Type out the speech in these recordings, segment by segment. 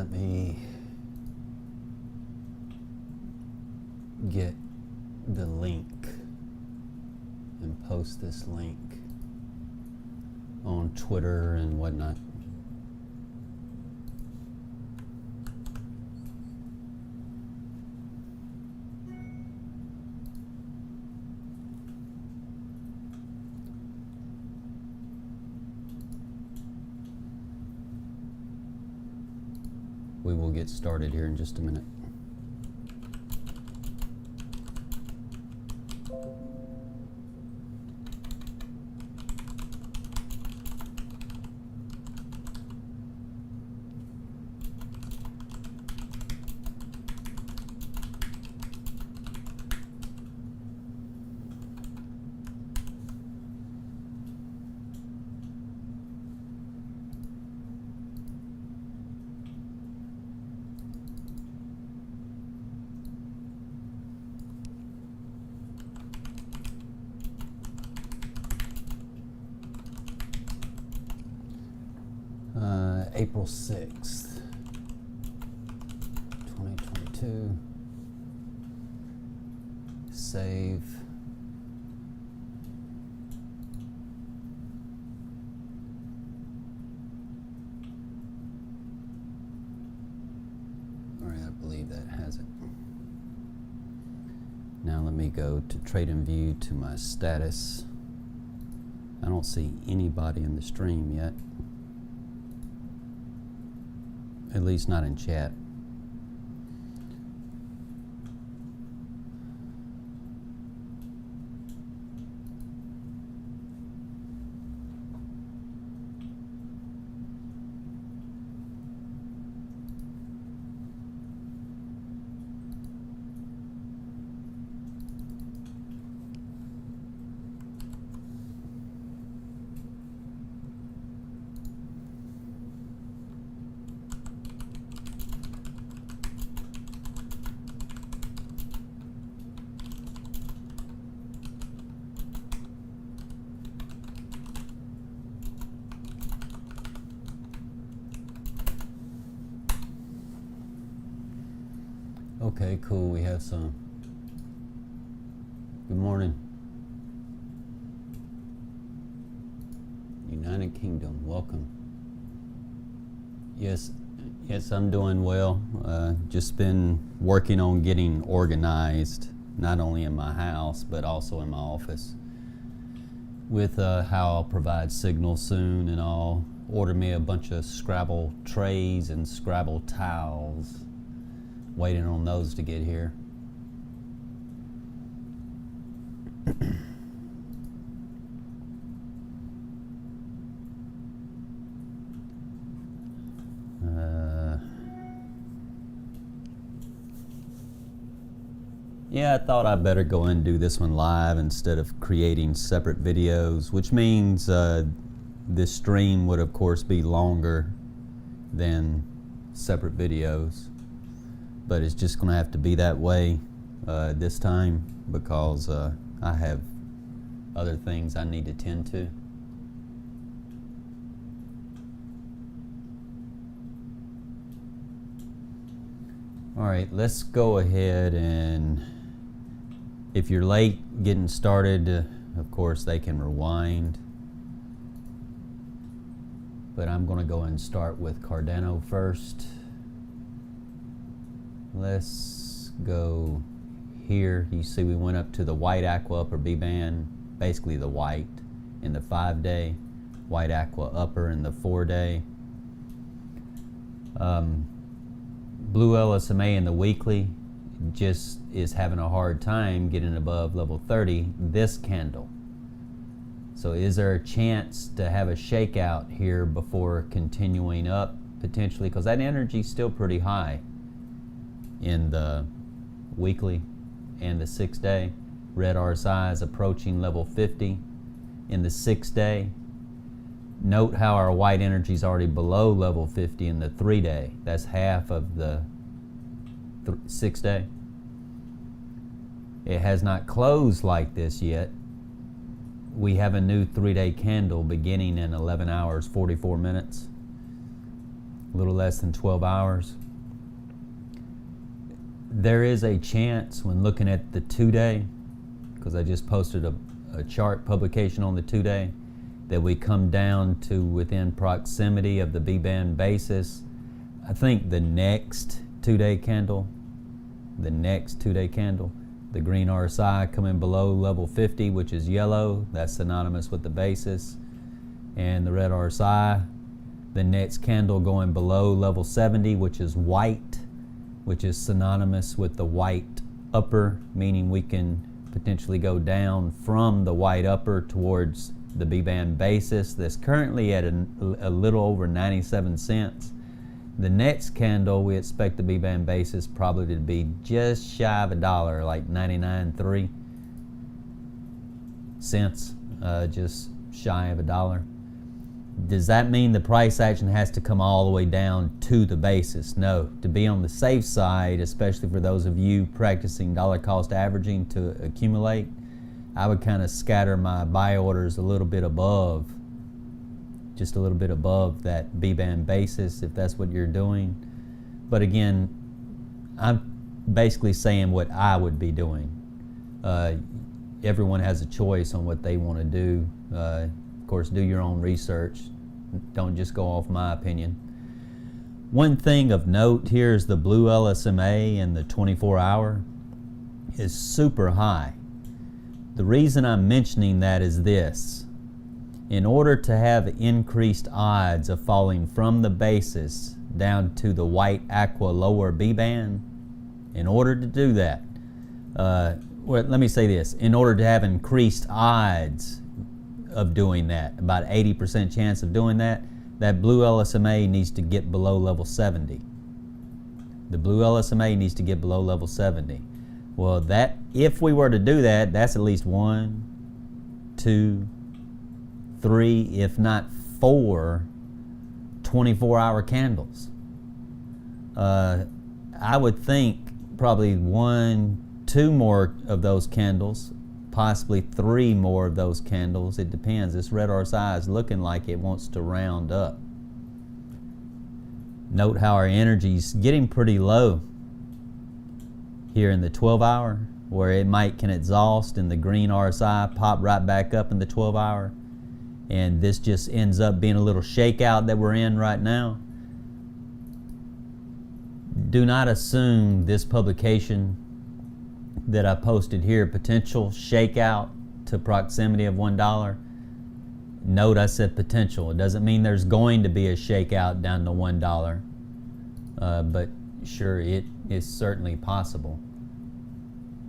Let me get the link and post this link on Twitter and whatnot. We will get started here in just a minute. April 6th, 2022. Save. All right, I believe that has it. Now let me go to Trade and View to my status. I don't see anybody in the stream yet. At least not in chat. Okay, cool. We have some. Good morning. United Kingdom, welcome. Yes, I'm doing well. Just been working on getting organized, not only in my house, but also in my office. With how I'll provide signal soon, and I'll order me a bunch of Scrabble trays and Scrabble tiles. Waiting on those to get here. Yeah, I thought I'd better go and do this one live instead of creating separate videos, which means this stream would of course be longer than separate videos. But it's just going to have to be that way this time because I have other things I need to tend to. All right, let's go ahead, and if you're late getting started, of course they can rewind. But I'm going to go and start with Cardano first. Let's go here. You see we went up to the white aqua upper B band, basically the white in the 5-day, white aqua upper in the 4-day. Blue LSMA in the weekly just is having a hard time getting above level 30 this candle. So is there a chance to have a shakeout here before continuing up potentially? Because that energy is still pretty high in the weekly and the 6-day. Red RSI is approaching level 50 in the 6-day. Note how our white energy is already below level 50 in the 3-day. That's half of the 6-day. It has not closed like this yet. We have a new 3-day candle beginning in 11 hours 44 minutes. a little less than 12 hours. There is a chance when looking at the 2-day, because I just posted a chart publication on the 2-day, that we come down to within proximity of the B-band basis. I think the next 2-day candle, the green RSI coming below level 50, which is yellow, that's synonymous with the basis, and the red RSI, the next candle going below level 70, which is white, which is synonymous with the white upper, meaning we can potentially go down from the white upper towards the B-band basis that's currently at a little over 97 cents. The next candle, we expect the B-band basis probably to be just shy of $1, like 99.3 cents, just shy of $1. Does that mean the price action has to come all the way down to the basis? No. To be on the safe side, especially for those of you practicing dollar cost averaging to accumulate, I would kind of scatter my buy orders a little bit above, just a little bit above that B-band basis if that's what you're doing. But again, I'm basically saying what I would be doing. Everyone has a choice on what they want to do. Of course, do your own research. Don't just go off my opinion. One thing of note here is the blue LSMA in the 24-hour is super high. The reason I'm mentioning that is this. In order to have increased odds of falling from the basis down to the white aqua lower B-band, in order to do that, well, let me say this. In order to have increased odds of doing that, about 80% chance of doing that, that blue LSMA needs to get below level 70. The blue LSMA needs to get below level 70. Well, that, if we were to do that, that's at least 1, 2, 3, if not 4 24-hour candles. I would think probably 1, 2 more of those candles, possibly 3 more of those candles. It depends. This red RSI is looking like it wants to round up. Note how our energy's getting pretty low here in the 12-hour, where it can exhaust and the green RSI pop right back up in the 12-hour. And this just ends up being a little shakeout that we're in right now. Do not assume this publication that I posted here, potential shakeout to proximity of $1. Note I said potential. It doesn't mean there's going to be a shakeout down to $1, but sure, it is certainly possible.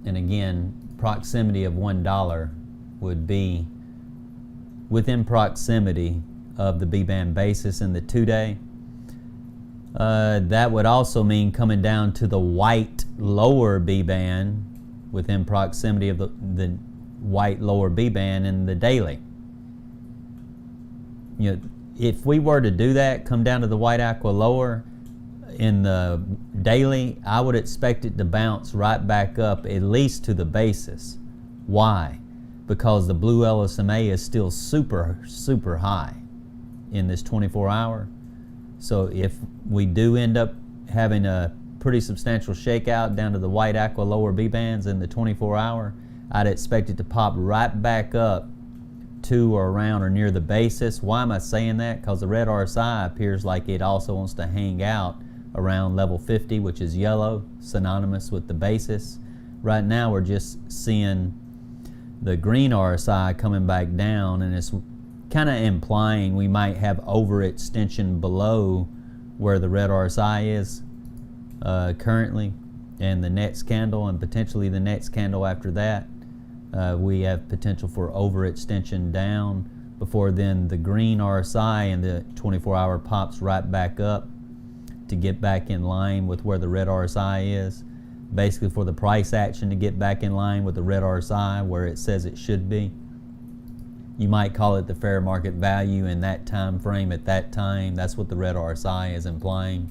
And again, proximity of $1 would be within proximity of the B-band basis in the 2-day. That would also mean coming down to the white lower B-band within proximity of the white lower B-band in the daily. You know, if we were to do that, come down to the white aqua lower in the daily, I would expect it to bounce right back up at least to the basis. Why? Because the blue LSMA is still super, super high in this 24-hour. So if we do end up having a pretty substantial shakeout down to the white aqua lower B-bands in the 24-hour, I'd expect it to pop right back up to or around or near the basis. Why am I saying that? Because the red RSI appears like it also wants to hang out around level 50, which is yellow, synonymous with the basis. Right now we're just seeing the green RSI coming back down, and it's kind of implying we might have overextension below where the red RSI is currently, and the next candle and potentially the next candle after that, we have potential for overextension down before then the green RSI in the 24-hour pops right back up to get back in line with where the red RSI is. Basically for the price action to get back in line with the red RSI where it says it should be. You might call it the fair market value in that time frame at that time. That's what the red RSI is implying.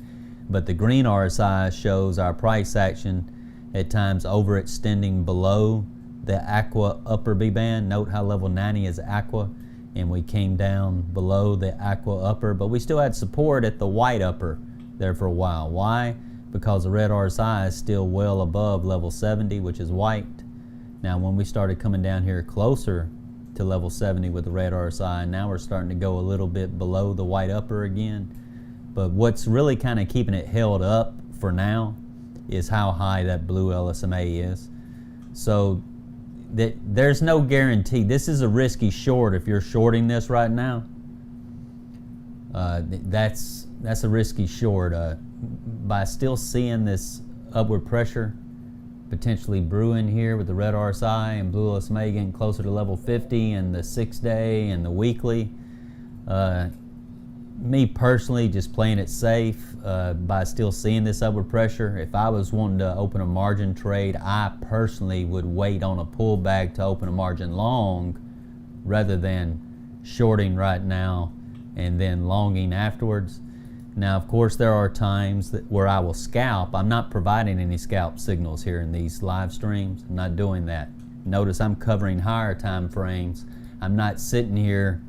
But the green RSI shows our price action at times overextending below the aqua upper B band. Note how level 90 is aqua. and we came down below the aqua upper, but we still had support at the white upper there for a while. Why? Because the red RSI is still well above level 70, which is white. Now when we started coming down here closer to level 70 with the red RSI, now we're starting to go a little bit below the white upper again. But what's really kind of keeping it held up for now is how high that blue LSMA is. So there's no guarantee. This is a risky short if you're shorting this right now. That's a risky short. By still seeing this upward pressure potentially brewing here with the red RSI and blue LSMA getting closer to level 50 and the 6-day and the weekly, me personally just playing it safe by still seeing this upward pressure. If I was wanting to open a margin trade, I personally would wait on a pullback to open a margin long rather than shorting right now and then longing afterwards. Now, of course, there are times where I will scalp. I'm not providing any scalp signals here in these live streams. I'm not doing that. Notice I'm covering higher time frames. I'm not sitting here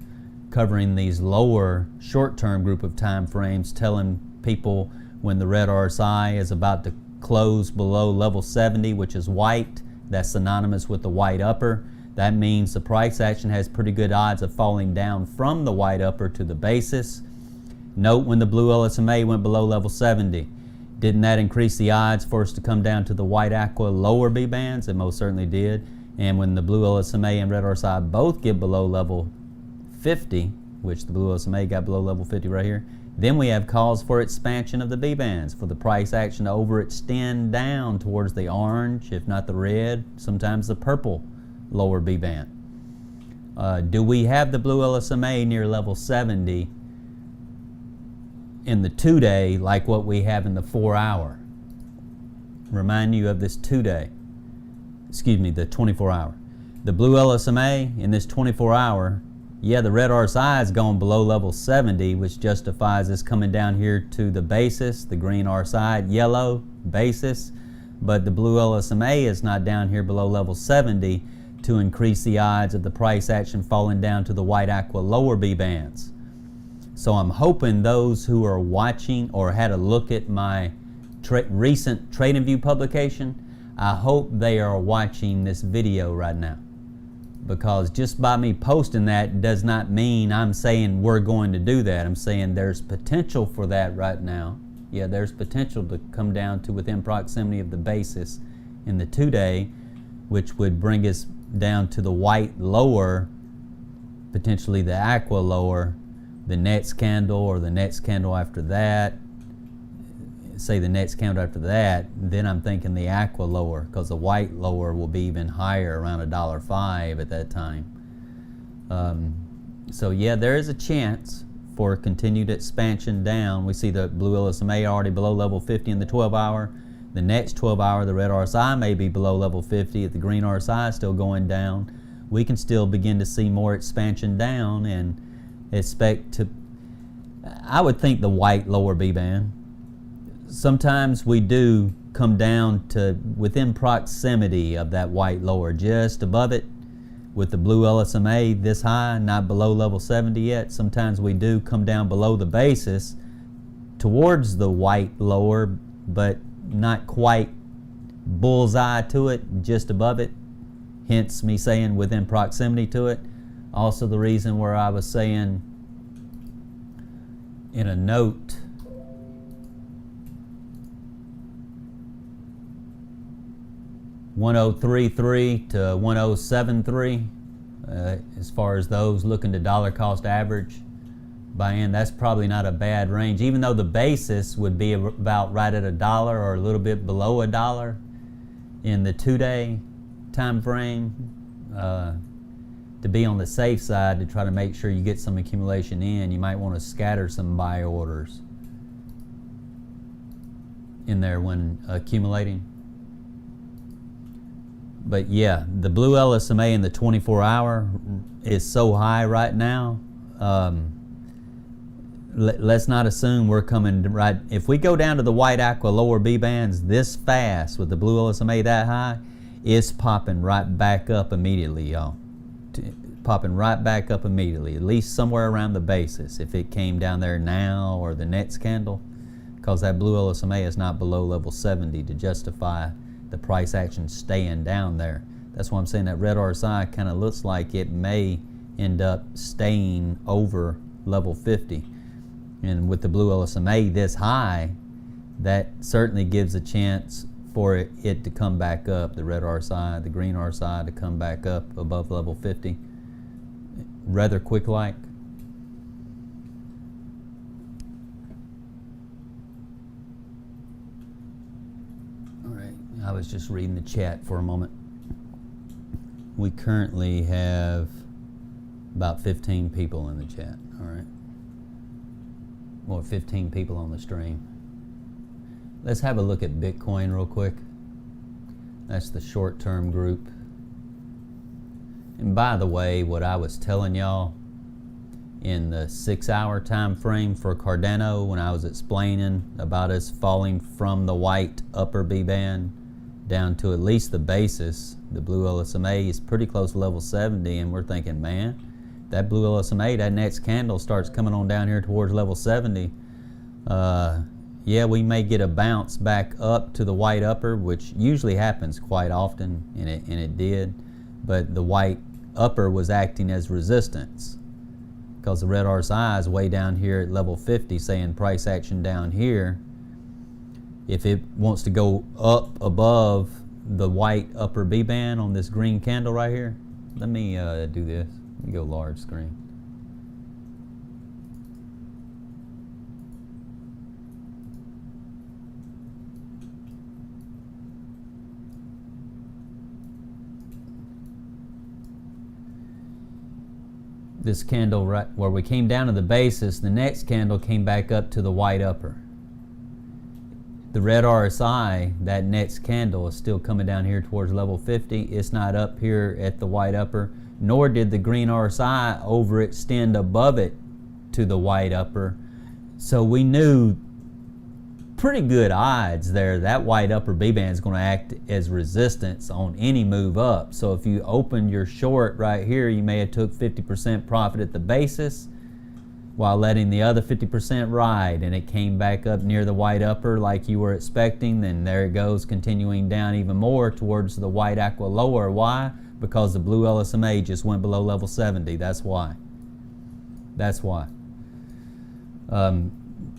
covering these lower short-term group of time frames, telling people when the red RSI is about to close below level 70, which is white. That's synonymous with the white upper. That means the price action has pretty good odds of falling down from the white upper to the basis. Note when the blue LSMA went below level 70, didn't that increase the odds for us to come down to the white aqua lower B bands? It most certainly did. And when the blue LSMA and red RSI both get below level 50, which the blue LSMA got below level 50 right here, then we have cause for expansion of the B bands, for the price action to overextend down towards the orange, if not the red, sometimes the purple lower B band. Do we have the blue LSMA near level 70 in the 2-day like what we have in the 4-hour? Remind you of this 2-day, excuse me, the 24-hour. The blue LSMA in this 24-hour, yeah, the red RSI is going below level 70, which justifies us coming down here to the basis, the green RSI, yellow basis, but the blue LSMA is not down here below level 70 to increase the odds of the price action falling down to the white aqua lower B bands. So I'm hoping those who are watching or had a look at my recent TradingView publication, I hope they are watching this video right now. Because just by me posting that does not mean I'm saying we're going to do that. I'm saying there's potential for that right now. Yeah, there's potential to come down to within proximity of the basis in the 2-day, which would bring us down to the white lower, potentially the aqua lower, the next candle or the next candle after that. Say the next candle after that, then I'm thinking the aqua lower, because the white lower will be even higher, around $1.05 at that time. So yeah, there is a chance for continued expansion down. We see the blue LSMA already below level 50 in the 12-hour. The next 12-hour, the red RSI may be below level 50. If the green RSI is still going down, we can still begin to see more expansion down and expect to, I would think, the white lower B band. Sometimes we do come down to within proximity of that white lower, just above it, with the blue LSMA this high, not below level 70 yet. Sometimes we do come down below the basis towards the white lower, but not quite bullseye to it, just above it. Hence me saying within proximity to it. Also the reason where I was saying in a note, $1,033 to $1,073 as far as those looking to dollar cost average buy in. That's probably not a bad range, even though the basis would be about right at $1 or a little bit below $1 in the 2-day time frame. To be on the safe side, to try to make sure you get some accumulation in, you might want to scatter some buy orders in there when accumulating. But yeah, the blue LSMA in the 24-hour is so high right now. Let's not assume we're coming right. If we go down to the white aqua lower B bands this fast with the blue LSMA that high, it's popping right back up immediately, y'all. popping right back up immediately, at least somewhere around the basis. If it came down there now or the next candle, because that blue LSMA is not below level 70 to justify the price action staying down there. That's why I'm saying that red RSI kind of looks like it may end up staying over level 50. And with the blue LSMA this high, that certainly gives a chance for it to come back up, the red RSI, the green RSI to come back up above level 50, rather quick like. All right, I was just reading the chat for a moment. We currently have about 15 people in the chat, all right? Or 15 people on the stream. Let's have a look at Bitcoin real quick. That's the short-term group. And by the way, what I was telling y'all in the 6-hour time frame for Cardano, when I was explaining about us falling from the white upper B band down to at least the basis, the blue LSMA is pretty close to level 70, and we're thinking, man, that blue LSMA, that next candle starts coming on down here towards level 70. Yeah, we may get a bounce back up to the white upper, which usually happens quite often, and it did. But the white upper was acting as resistance because the red RSI is way down here at level 50, saying price action down here. If it wants to go up above the white upper B band on this green candle right here, let me do this. Let me go large screen. This candle right where we came down to the basis, the next candle came back up to the white upper. The red RSI, that next candle, is still coming down here towards level 50. It's not up here at the white upper, nor did the green RSI overextend above it to the white upper. So we knew pretty good odds there that white upper B band is going to act as resistance on any move up. So if you opened your short right here, you may have took 50% profit at the basis while letting the other 50% ride, and it came back up near the white upper like you were expecting. Then there it goes, continuing down even more towards the white aqua lower. Why? Because the blue LSMA just went below level 70. That's why. That's why.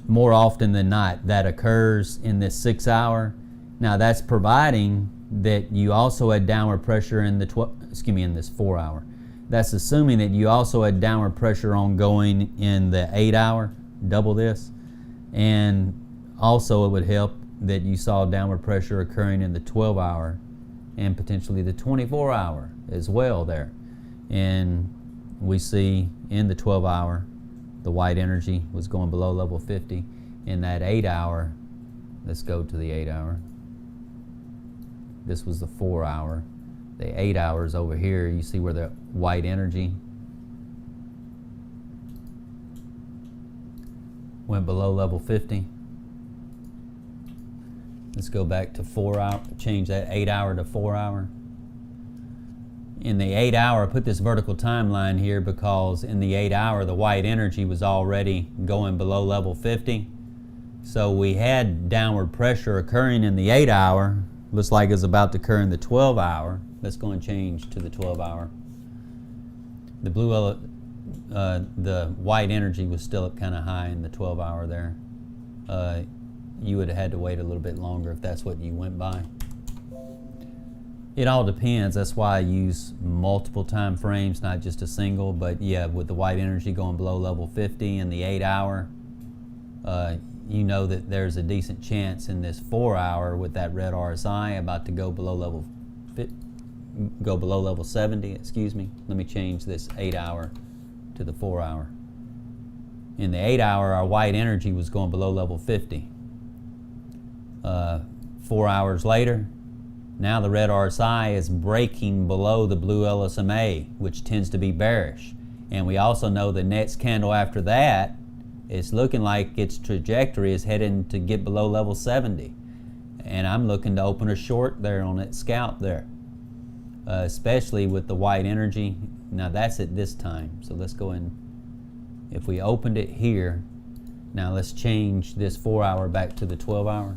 More often than not, that occurs in this 6-hour. Now that's providing that you also had downward pressure in the in this 4-hour. That's assuming that you also had downward pressure ongoing in the 8-hour, double this, and also it would help that you saw downward pressure occurring in the 12-hour and potentially the 24-hour as well there. And we see in the 12-hour, the white energy was going below level 50. In that 8-hour, let's go to the 8-hour. This was the 4-hour. The 8 hours over here, you see where the white energy went below level 50. Let's go back to 4-hour, change that 8-hour to 4-hour. In the 8-hour, I put this vertical timeline here because in the 8-hour, the white energy was already going below level 50. So we had downward pressure occurring in the 8-hour. Looks like it's about to occur in the 12-hour. Let's go and change to the 12-hour. The the white energy was still up kind of high in the 12-hour there. You would have had to wait a little bit longer if that's what you went by. It all depends. That's why I use multiple time frames, not just a single. But yeah, with the white energy going below level 50 in the 8-hour, you know that there's a decent chance in this 4-hour with that red RSI about to go below level 70. Excuse me. Let me change this 8-hour to the 4-hour. In the 8-hour, our white energy was going below level 50. 4 hours later, now the red RSI is breaking below the blue LSMA, which tends to be bearish. And we also know the next candle after that, it's looking like its trajectory is heading to get below level 70. And I'm looking to open a short there on that scalp there. especially with the white energy. Now that's at this time. So let's go in. If we opened it here, now let's change this 4 hour back to the 12 hour.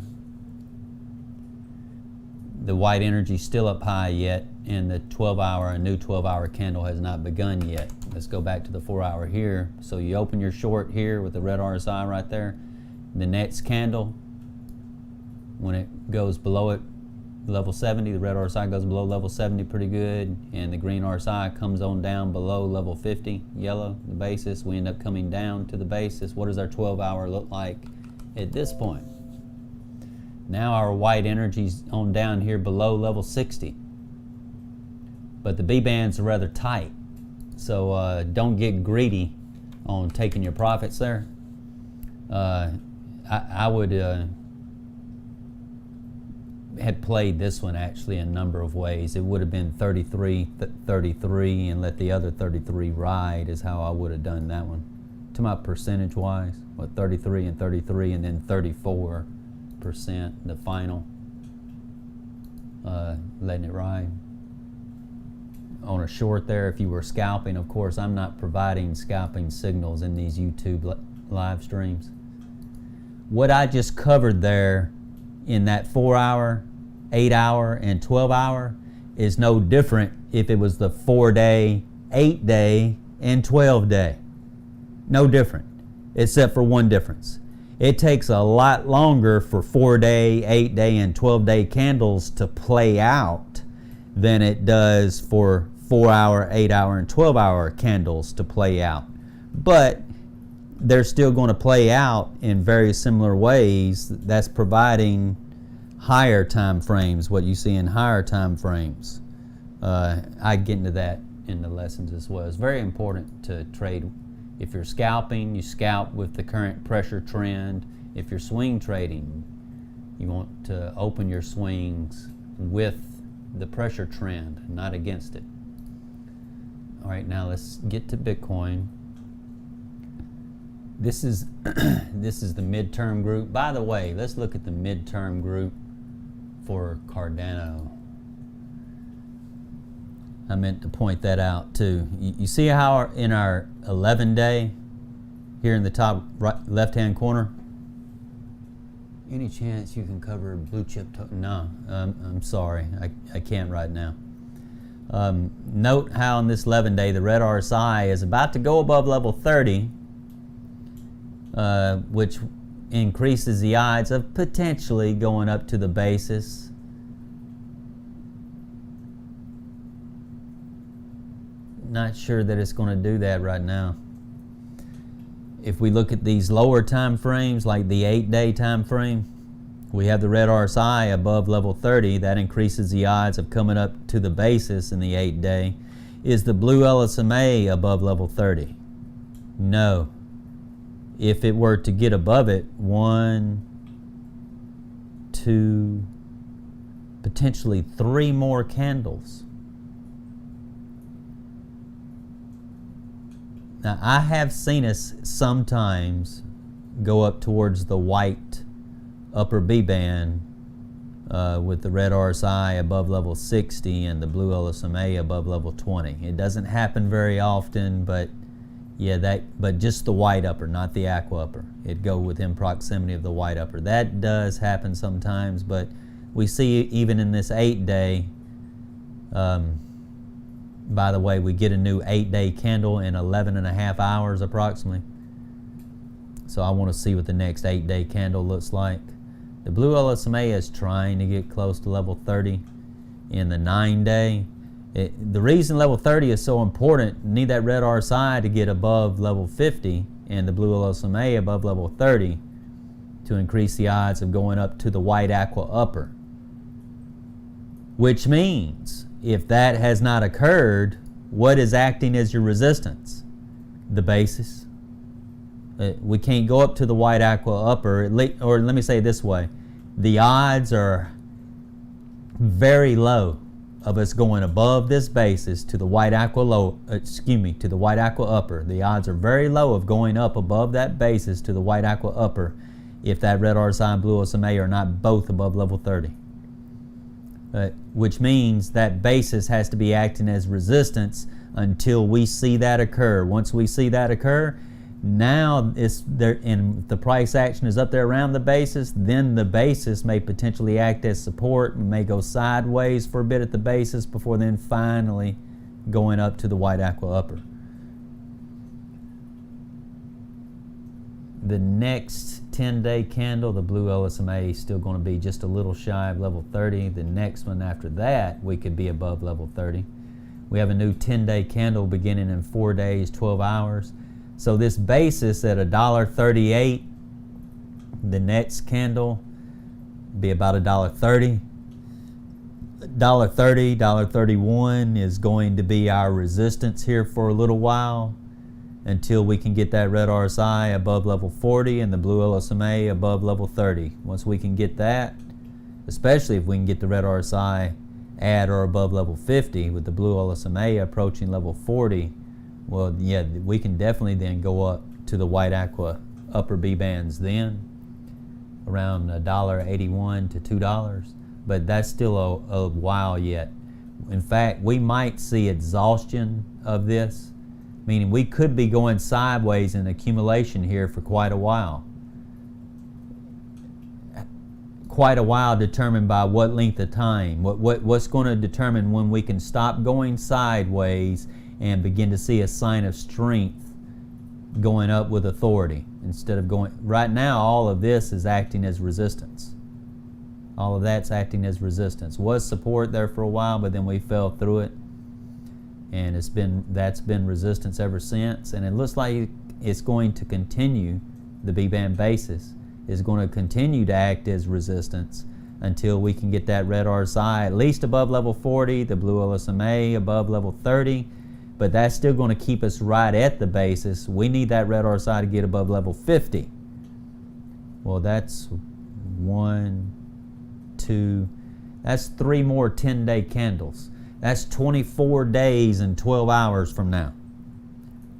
The white energy still up high yet, and the 12 hour, a new 12 hour candle has not begun yet. Let's go back to the 4 hour here. So you open your short here with the red RSI right there. The next candle, when it goes below it, level 70, the red RSI goes below level 70 pretty good, and the green RSI comes on down below level 50, yellow, the basis. We end up coming down to the basis. What does our 12 hour look like at this point? Now our white energy's on down here below level 60. But the B bands are rather tight. So don't get greedy on taking your profits there. I would had played this one actually a number of ways. It would have been 33, 33, and let the other 33 ride is how I would have done that one. To my percentage wise, what, 33 and 33, and then 34%, the final, letting it ride. On a short there, if you were scalping, of course, I'm not providing scalping signals in these YouTube live streams. What I just covered there in that 4 hour, 8 hour, and 12 hour is no different if it was the 4 day, 8 day, and 12 day. No different, except for one difference. It takes a lot longer for 4 day, 8 day, and 12 day candles to play out than it does for 4 hour, 8 hour, and 12 hour candles to play out. But they're still going to play out in very similar ways. That's providing higher time frames, what you see in higher time frames. I get into that in the lessons as well. It's very important to trade. If you're scalping, you scalp with the current pressure trend. If you're swing trading, you want to open your swings with the pressure trend, not against it. All right, now let's get to Bitcoin. This is this is the midterm group. By the way, let's look at the midterm group for Cardano. I meant to point that out too. You see how in our 11 day here in the top right left hand corner, any chance you can cover blue chip token? No, I'm sorry, I can't right now. Note how in this 11 day the red RSI is about to go above level 30, which increases the odds of potentially going up to the basis. Not sure that it's going to do that right now. If we look at these lower time frames, like the 8 day time frame, we have the red RSI above level 30. That increases the odds of coming up to the basis in the 8 day. Is the blue LSMA above level 30? No. If it were to get above it, 1, 2, potentially 3 more candles. Now, I have seen us sometimes go up towards the white upper B band with the red RSI above level 60 and the blue LSMA above level 20. It doesn't happen very often, but yeah, but just the white upper, not the aqua upper. It'd go within proximity of the white upper. That does happen sometimes, but we see even in this 8 day, by the way, we get a new 8 day candle in 11.5 hours approximately. So I want to see what the next 8 day candle looks like. The blue LSMA is trying to get close to level 30 in the 9 day. The reason level 30 is so important, you need that red RSI to get above level 50 and the blue LSMA above level 30 to increase the odds of going up to the white aqua upper. Which means, if that has not occurred, what is acting as your resistance? The basis. We can't go up to the white aqua upper, or let me say it this way, the odds are very low of us going above this basis to the white aqua to the white aqua upper. The odds are very low of going up above that basis to the white aqua upper if that red RSI and blue SMA are not both above level 30. which means that basis has to be acting as resistance until we see that occur. Once we see that occur, now it's there, and the price action is up there around the basis, then the basis may potentially act as support, may go sideways for a bit at the basis before then finally going up to the white aqua upper. The next 10-day candle, the blue LSMA, is still going to be just a little shy of level 30. The next one after that, we could be above level 30. We have a new 10-day candle beginning in 4 days, 12 hours. So this basis at $1.38, the next candle be about $1.30. $1.30, $1.31 is going to be our resistance here for a little while until we can get that red RSI above level 40 and the blue LSMA above level 30. Once we can get that, especially if we can get the red RSI at or above level 50 with the blue LSMA approaching level 40, well, yeah, we can definitely then go up to the white aqua upper B bands then, around $1.81 to $2, but that's still a while yet. In fact, we might see exhaustion of this, meaning we could be going sideways in accumulation here for quite a while. Quite a while determined by what length of time. What's going to determine when we can stop going sideways and begin to see a sign of strength going up with authority instead of going. Right now, all of this is acting as resistance. All of that's acting as resistance. Was support there for a while, but then we fell through it, and that's been resistance ever since. And it looks like it's going to continue. The B-band basis is going to continue to act as resistance until we can get that red RSI at least above level 40, the blue LSMA above level 30. But that's still going to keep us right at the basis. We need that red RSI to get above level 50. Well, that's 1, 2, that's 3 more 10-day candles. That's 24 days and 12 hours from now.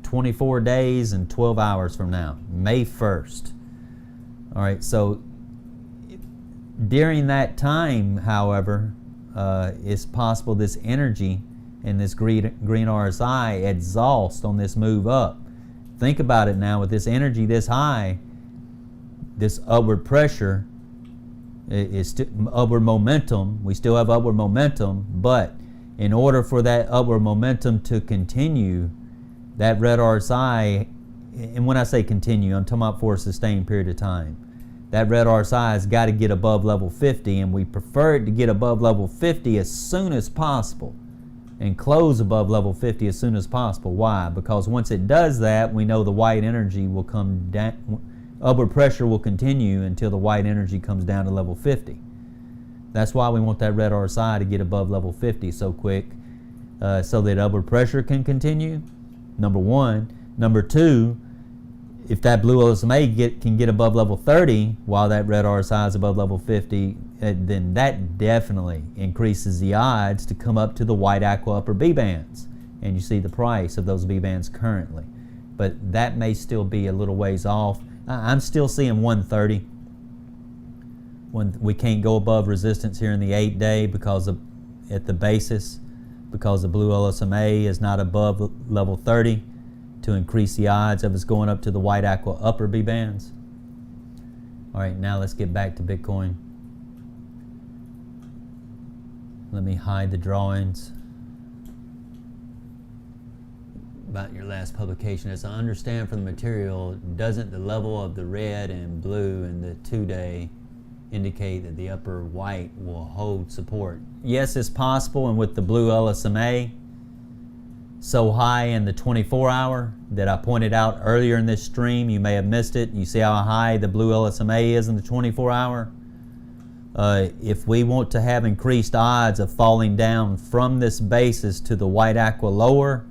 24 days and 12 hours from now, May 1st. All right, so during that time, however, it's possible this energy and this green RSI exhaust on this move up. Think about it now, with this energy this high, this upward pressure is upward momentum. We still have upward momentum, but in order for that upward momentum to continue, that red RSI, and when I say continue, I'm talking about for a sustained period of time, that red RSI has got to get above level 50, and we prefer it to get above level 50 as soon as possible and close above level 50 as soon as possible. Why? Because once it does that, we know the white energy will come down, upward pressure will continue until the white energy comes down to level 50. That's why we want that red RSI to get above level 50 so quick, so that upward pressure can continue, number one. Number two, if that blue LSMA can get above level 30 while that red RSI is above level 50, then that definitely increases the odds to come up to the white aqua upper B bands. And you see the price of those B bands currently. But that may still be a little ways off. I'm still seeing 130. When we can't go above resistance here in the 8-day because of at the basis, because the blue LSMA is not above level 30 to increase the odds of us going up to the white aqua upper B bands. All right, now let's get back to Bitcoin. Let me hide the drawings. About your last publication, as I understand from the material, doesn't the level of the red and blue in the 2-day indicate that the upper white will hold support? Yes, it's possible, and with the blue LSMA so high in the 24-hour that I pointed out earlier in this stream, you may have missed it. You see how high the blue LSMA is in the 24-hour? If we want to have increased odds of falling down from this basis to the white aqua lower,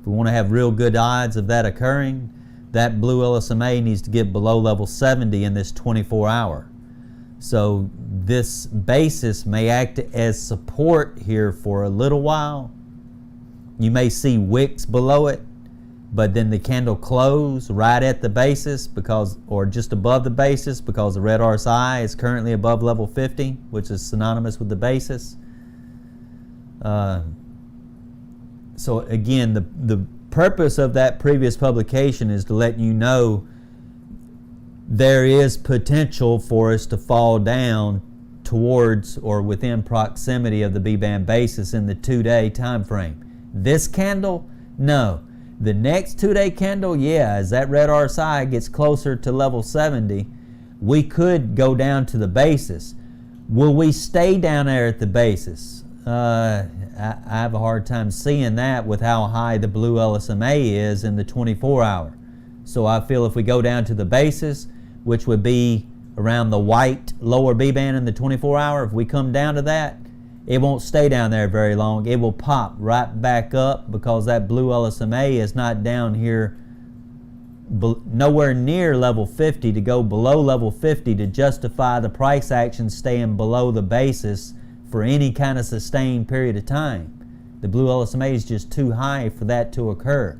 if we want to have real good odds of that occurring, that blue LSMA needs to get below level 70 in this 24-hour. So this basis may act as support here for a little while. You may see wicks below it, but then the candle closed right at the basis because, or just above the basis, because the red RSI is currently above level 50, which is synonymous with the basis. So again, the purpose of that previous publication is to let you know there is potential for us to fall down towards or within proximity of the B-band basis in the 2-day time frame. This candle, no. The next 2-day candle, yeah, as that red RSI gets closer to level 70, we could go down to the basis. Will we stay down there at the basis? I have a hard time seeing that with how high the blue LSMA is in the 24-hour. So I feel if we go down to the basis, which would be around the white lower B-band in the 24-hour, if we come down to that, it won't stay down there very long. It will pop right back up because that blue LSMA is not down here nowhere near level 50 to go below level 50 to justify the price action staying below the basis for any kind of sustained period of time. The blue LSMA is just too high for that to occur.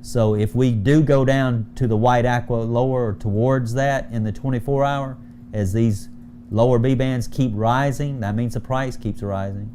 So if we do go down to the white aqua lower or towards that in the 24-hour, as these lower B-bands keep rising, that means the price keeps rising.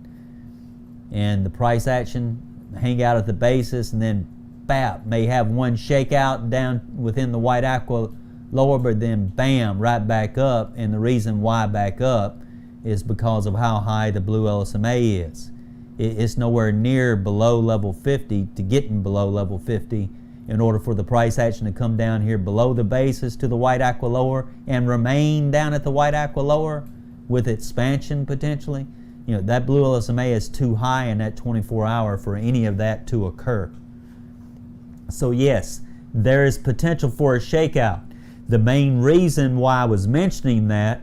And the price action hang out at the basis and then bap, may have one shakeout down within the white aqua lower, but then bam, right back up. And the reason why back up is because of how high the blue LSMA is. It's nowhere near below level 50 to getting below level 50 in order for the price action to come down here below the basis to the white aqua lower and remain down at the white aqua lower with expansion potentially. You know, that blue LSMA is too high in that 24-hour for any of that to occur. So yes, there is potential for a shakeout. The main reason why I was mentioning that,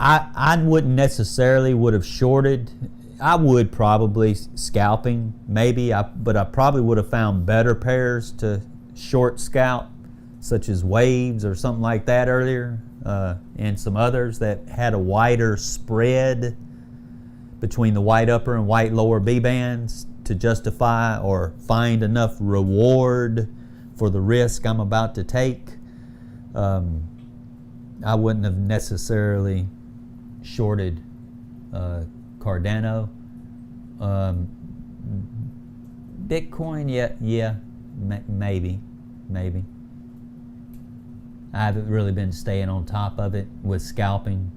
I wouldn't necessarily would have shorted. I would probably scalping, maybe, but I probably would have found better pairs to short scalp, such as waves or something like that earlier, and some others that had a wider spread between the white upper and white lower B bands to justify or find enough reward for the risk I'm about to take. I wouldn't have necessarily shorted Cardano. Bitcoin, yeah, maybe. I haven't really been staying on top of it with scalping.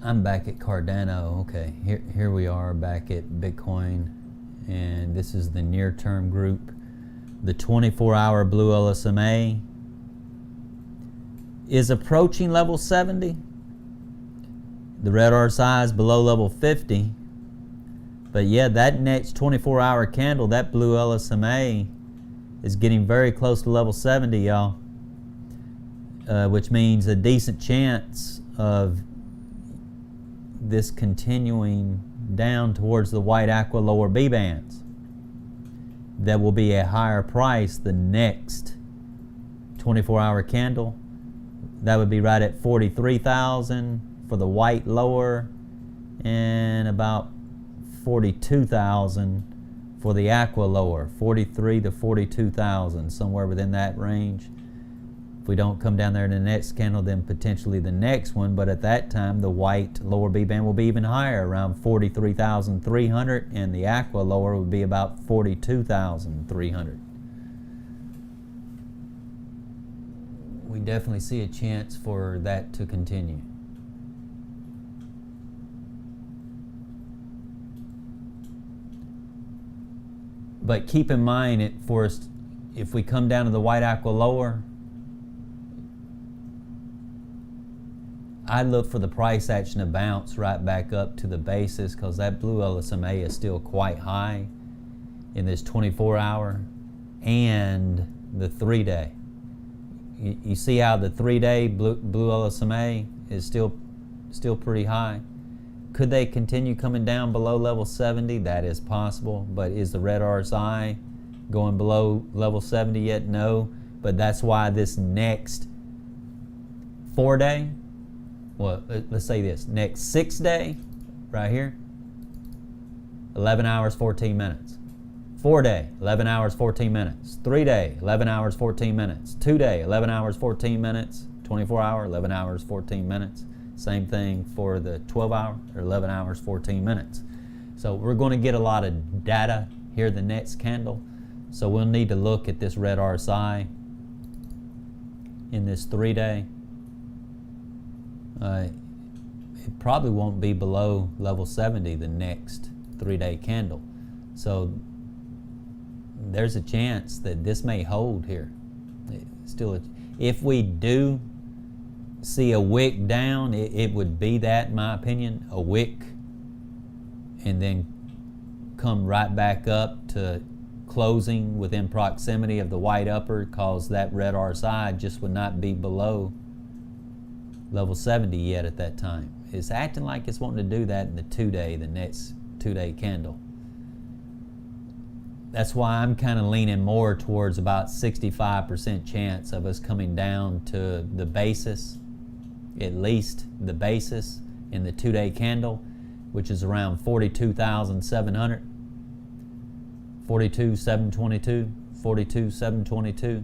I'm back at Cardano. Okay, here we are back at Bitcoin, and this is the near-term group. The 24-hour blue LSMA is approaching level 70. The red RSI is below level 50. But yeah, that next 24-hour candle, that blue LSMA is getting very close to level 70, y'all. Which means a decent chance of this continuing down towards the white aqua lower B bands. That will be a higher price the next 24-hour candle. That would be right at 43,000 for the white lower and about 42,000 for the aqua lower. 43 to 42,000, somewhere within that range. If we don't come down there in the next candle, then potentially the next one, but at that time the white lower B band will be even higher, around 43,300, and the aqua lower would be about 42,300. We definitely see a chance for that to continue. But keep in mind, if we come down to the white aqua lower, I look for the price action to bounce right back up to the basis, because that blue LSMA is still quite high in this 24-hour and the 3-day. You see how the 3-day blue LSMA is still pretty high. Could they continue coming down below level 70? That is possible, but is the red RSI going below level 70 yet? No. But that's why this next 4-day, well, let's say this, next 6-day, right here, 11 hours, 14 minutes. 4-day, 11 hours, 14 minutes. 3-day, 11 hours, 14 minutes. 2-day, 11 hours, 14 minutes. 24-hour, 11 hours, 14 minutes. Same thing for the 12-hour, or 11 hours, 14 minutes. So we're going to get a lot of data here the next candle. So we'll need to look at this red RSI in this 3-day. It probably won't be below level 70 the next 3-day candle. So there's a chance that this may hold here. If we do see a wick down, it would be that, in my opinion, a wick, and then come right back up to closing within proximity of the white upper, cause that red RSI just would not be below level 70 yet at that time. It's acting like it's wanting to do that in the 2-day, the next 2-day candle. That's why I'm kind of leaning more towards about 65% chance of us coming down to the basis, at least the basis in the 2-day candle, which is around 42,700, 42,722, 42,722.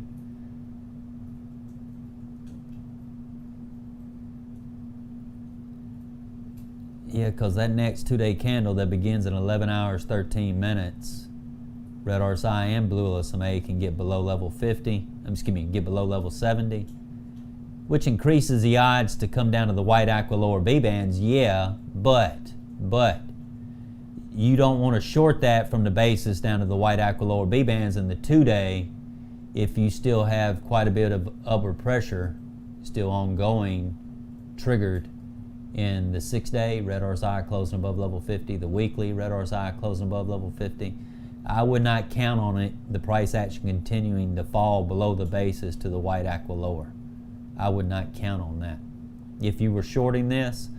Yeah, because that next 2-day candle that begins in 11 hours, 13 minutes, red RSI and blue LSMA can get below level 50, get below level 70, which increases the odds to come down to the white aqua lower B bands, yeah, but you don't want to short that from the basis down to the white aqua lower B bands in the 2-day if you still have quite a bit of upward pressure still ongoing, triggered in the 6-day, red RSI closing above level 50, the weekly, red RSI closing above level 50. I would not count on it, the price action continuing to fall below the basis to the white aqua lower. I would not count on that. If you were shorting this,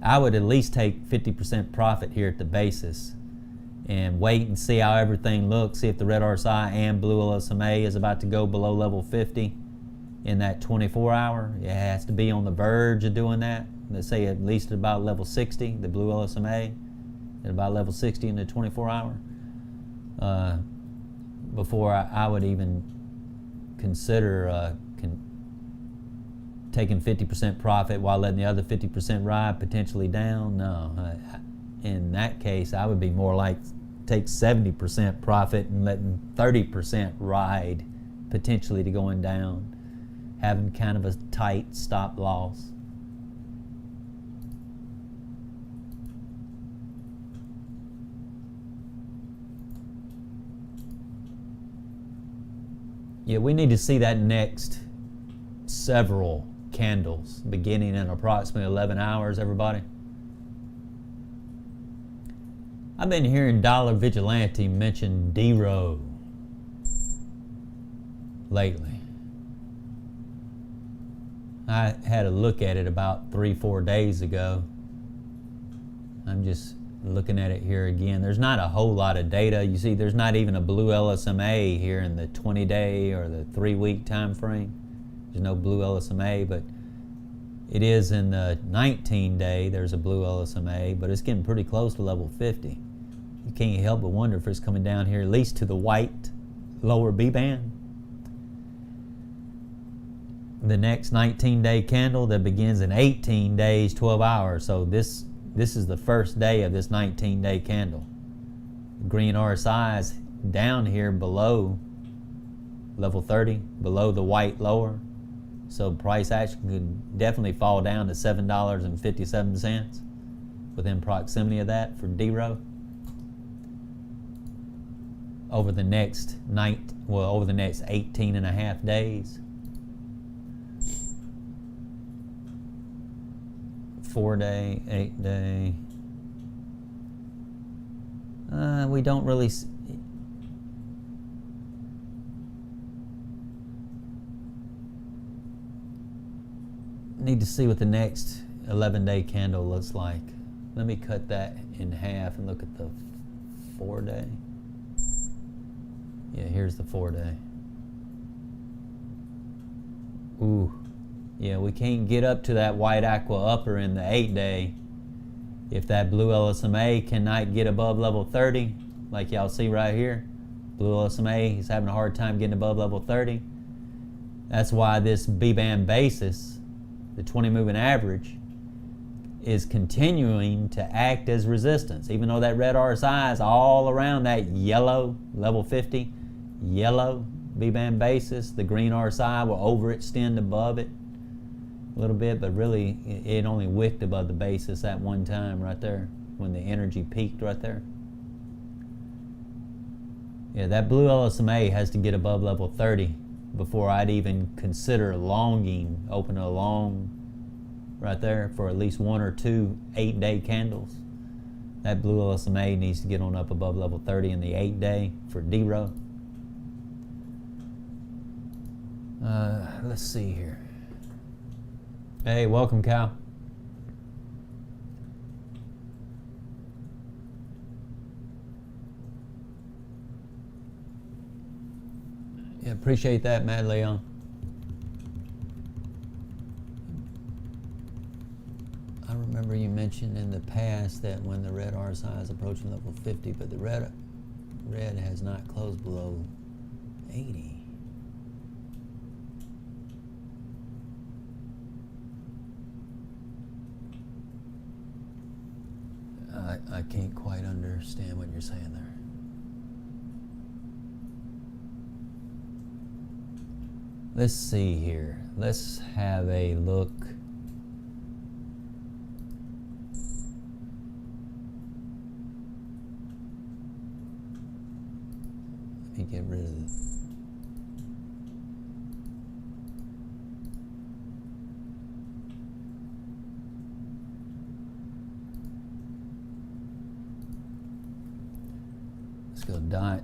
I would at least take 50% profit here at the basis and wait and see how everything looks, see if the red RSI and blue LSMA is about to go below level 50 in that 24-hour. It has to be on the verge of doing that. Let's say at least at about level 60, the blue LSMA, at about level 60 in the 24-hour. Before I would even consider taking 50% profit while letting the other 50% ride potentially down. No, in that case, I would be more like take 70% profit and letting 30% ride potentially to going down, having kind of a tight stop loss. Yeah, we need to see that next several candles beginning in approximately 11 hours, everybody. I've been hearing Dollar Vigilante mention D-Row lately. I had a look at it about 3-4 days ago. I'm just looking at it here again. There's not a whole lot of data. You see, there's not even a blue LSMA here in the 20-day or the 3-week time frame. There's no blue LSMA, but it is in the 19-day. There's a blue LSMA, but it's getting pretty close to level 50. You can't help but wonder if it's coming down here at least to the white lower B band. The next 19-day candle that begins in 18 days, 12 hours. So this is the first day of this 19-day candle. Green RSI is down here below level 30, below the white lower. So price action could definitely fall down to $7.57 within proximity of that for D-Row. Over the next over the next 18 and a half days. 4-day, 8-day. We don't really need to see what the next 11-day candle looks like. Let me cut that in half and look at the 4-day. Yeah, here's the 4-day. Ooh, yeah, we can't get up to that white aqua upper in the 8-day. If that blue LSMA cannot get above level 30, like y'all see right here, blue LSMA is having a hard time getting above level 30. That's why this B-band basis, the 20 moving average, is continuing to act as resistance, even though that red RSI is all around that yellow level 50, yellow B-band basis. The green RSI will overextend above it a little bit, but really it only wicked above the basis at one time right there when the energy peaked right there. Yeah, that blue LSMA has to get above level 30 before I'd even consider longing, open a long right there for at least 1 or 2 8-day candles. That blue LSMA needs to get on up above level 30 in the 8-day for D-row. Let's see here. Hey, welcome, Cal. Yeah, appreciate that, Mad Leon. I remember you mentioned in the past that when the red RSI is approaching level 50, but the red has not closed below 80. I can't quite understand what you're saying there. Let's see here. Let's have a look. Let me get rid of this. Let's go dot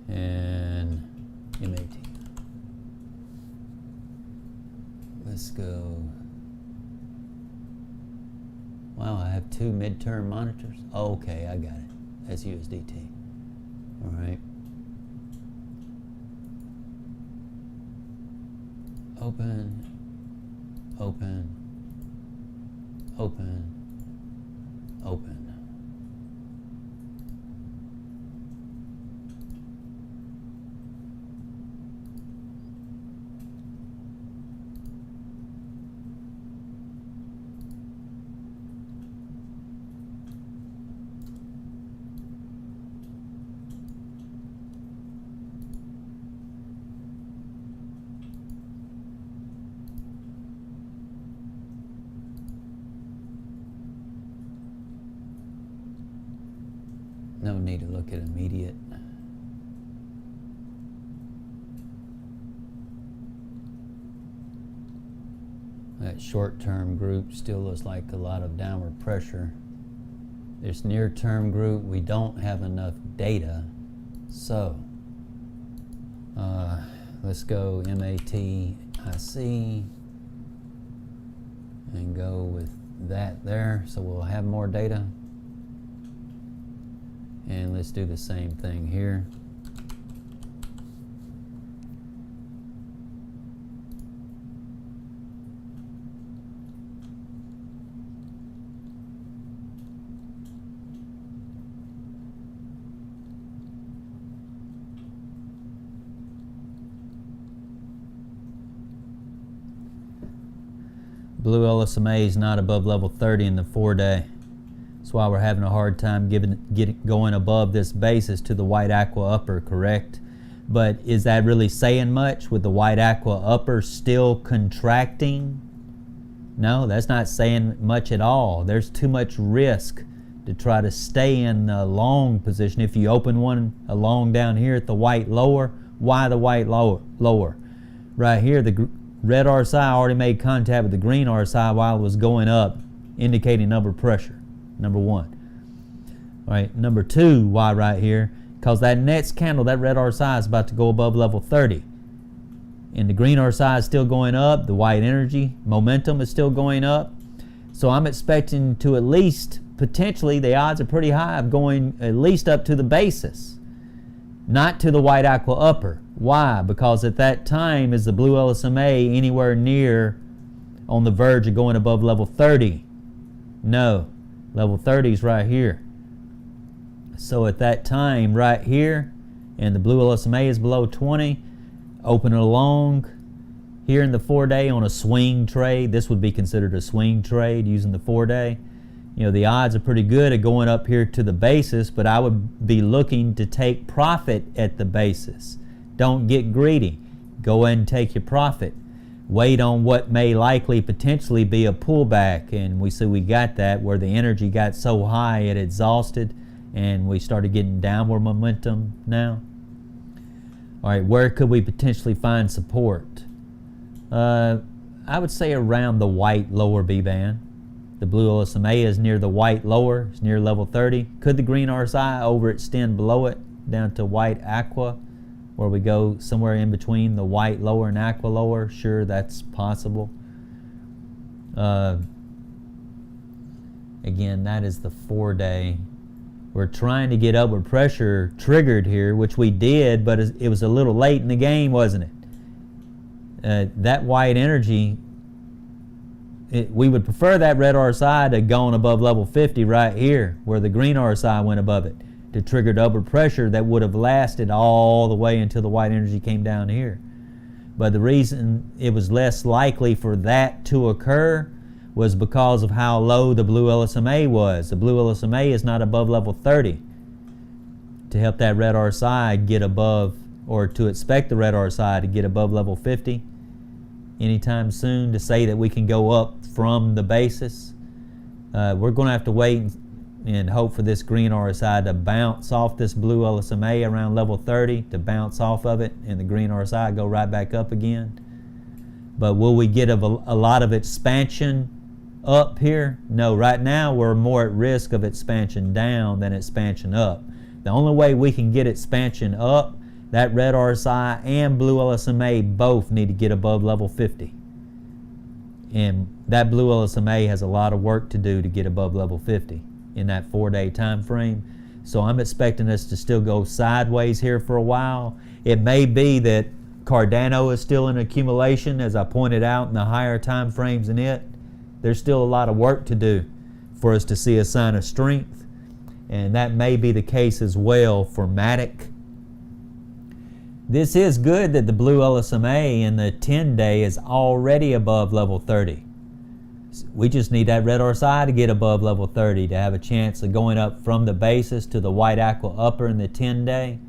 and MAT. Let's go. Wow, I have 2 midterm monitors. Oh, okay, I got it. That's USDT. All right. Open, open, open, open. No need to look at immediate. That short-term group still looks like a lot of downward pressure. This near-term group, we don't have enough data. So, let's go MATIC and go with that there. So we'll have more data. And let's do the same thing here. Blue LSMA is not above level 30 in the 4-day. That's why we're having a hard time going above this basis to the white aqua upper, correct? But is that really saying much with the white aqua upper still contracting? No, that's not saying much at all. There's too much risk to try to stay in a long position. If you open one along down here at the white lower, why the white lower? Right here, the red RSI already made contact with the green RSI while it was going up, indicating upward pressure. Number one. All right, number two, why right here? Because that next candle, that red RSI is about to go above level 30. And the green RSI is still going up. The white energy momentum is still going up. So I'm expecting to at least, potentially, the odds are pretty high of going at least up to the basis. not to the white aqua upper. Why? Because at that time is the blue LSMA anywhere near on the verge of going above level 30? No, level 30 is right here. So at that time right here, and the blue LSMA is below 20, open it along here in the 4-day on a swing trade. This would be considered a swing trade using the 4-day. You know, the odds are pretty good at going up here to the basis, but I would be looking to take profit at the basis. Don't get greedy. Go ahead and take your profit. Wait on what may likely potentially be a pullback, and we see we got that where the energy got so high it exhausted and we started getting downward momentum now. All right, where could we potentially find support? I would say around the white lower B band. The blue LSMA is near the white lower, it's near level 30. Could the green RSI overextend below it down to white aqua, where we go somewhere in between the white lower and aqua lower? Sure, that's possible. Again, that is the 4-day. We're trying to get upward pressure triggered here, which we did, but it was a little late in the game, wasn't it? That white energy, we would prefer that red RSI to going above level 50 right here, where the green RSI went above it, to trigger upward pressure that would have lasted all the way until the white energy came down here. But the reason it was less likely for that to occur was because of how low the blue LSMA was. The blue LSMA is not above level 30. To help that red RSI get above, or to expect the red RSI to get above level 50 anytime soon, to say that we can go up from the basis, we're going to have to wait and hope for this green RSI to bounce off this blue LSMA around level 30, to bounce off of it, and the green RSI go right back up again. But will we get a lot of expansion up here? No, right now we're more at risk of expansion down than expansion up. The only way we can get expansion up, that red RSI and blue LSMA both need to get above level 50. And that blue LSMA has a lot of work to do to get above level 50 in that 4-day time frame. So I'm expecting us to still go sideways here for a while. It may be that Cardano is still in accumulation, as I pointed out in the higher time frames in it. There's still a lot of work to do for us to see a sign of strength, and that may be the case as well for Matic. This is good that the blue LSMA in the 10-day is already above level 30. We just need that red RSI to get above level 30 to have a chance of going up from the basis to the white aqua upper in the 10-day.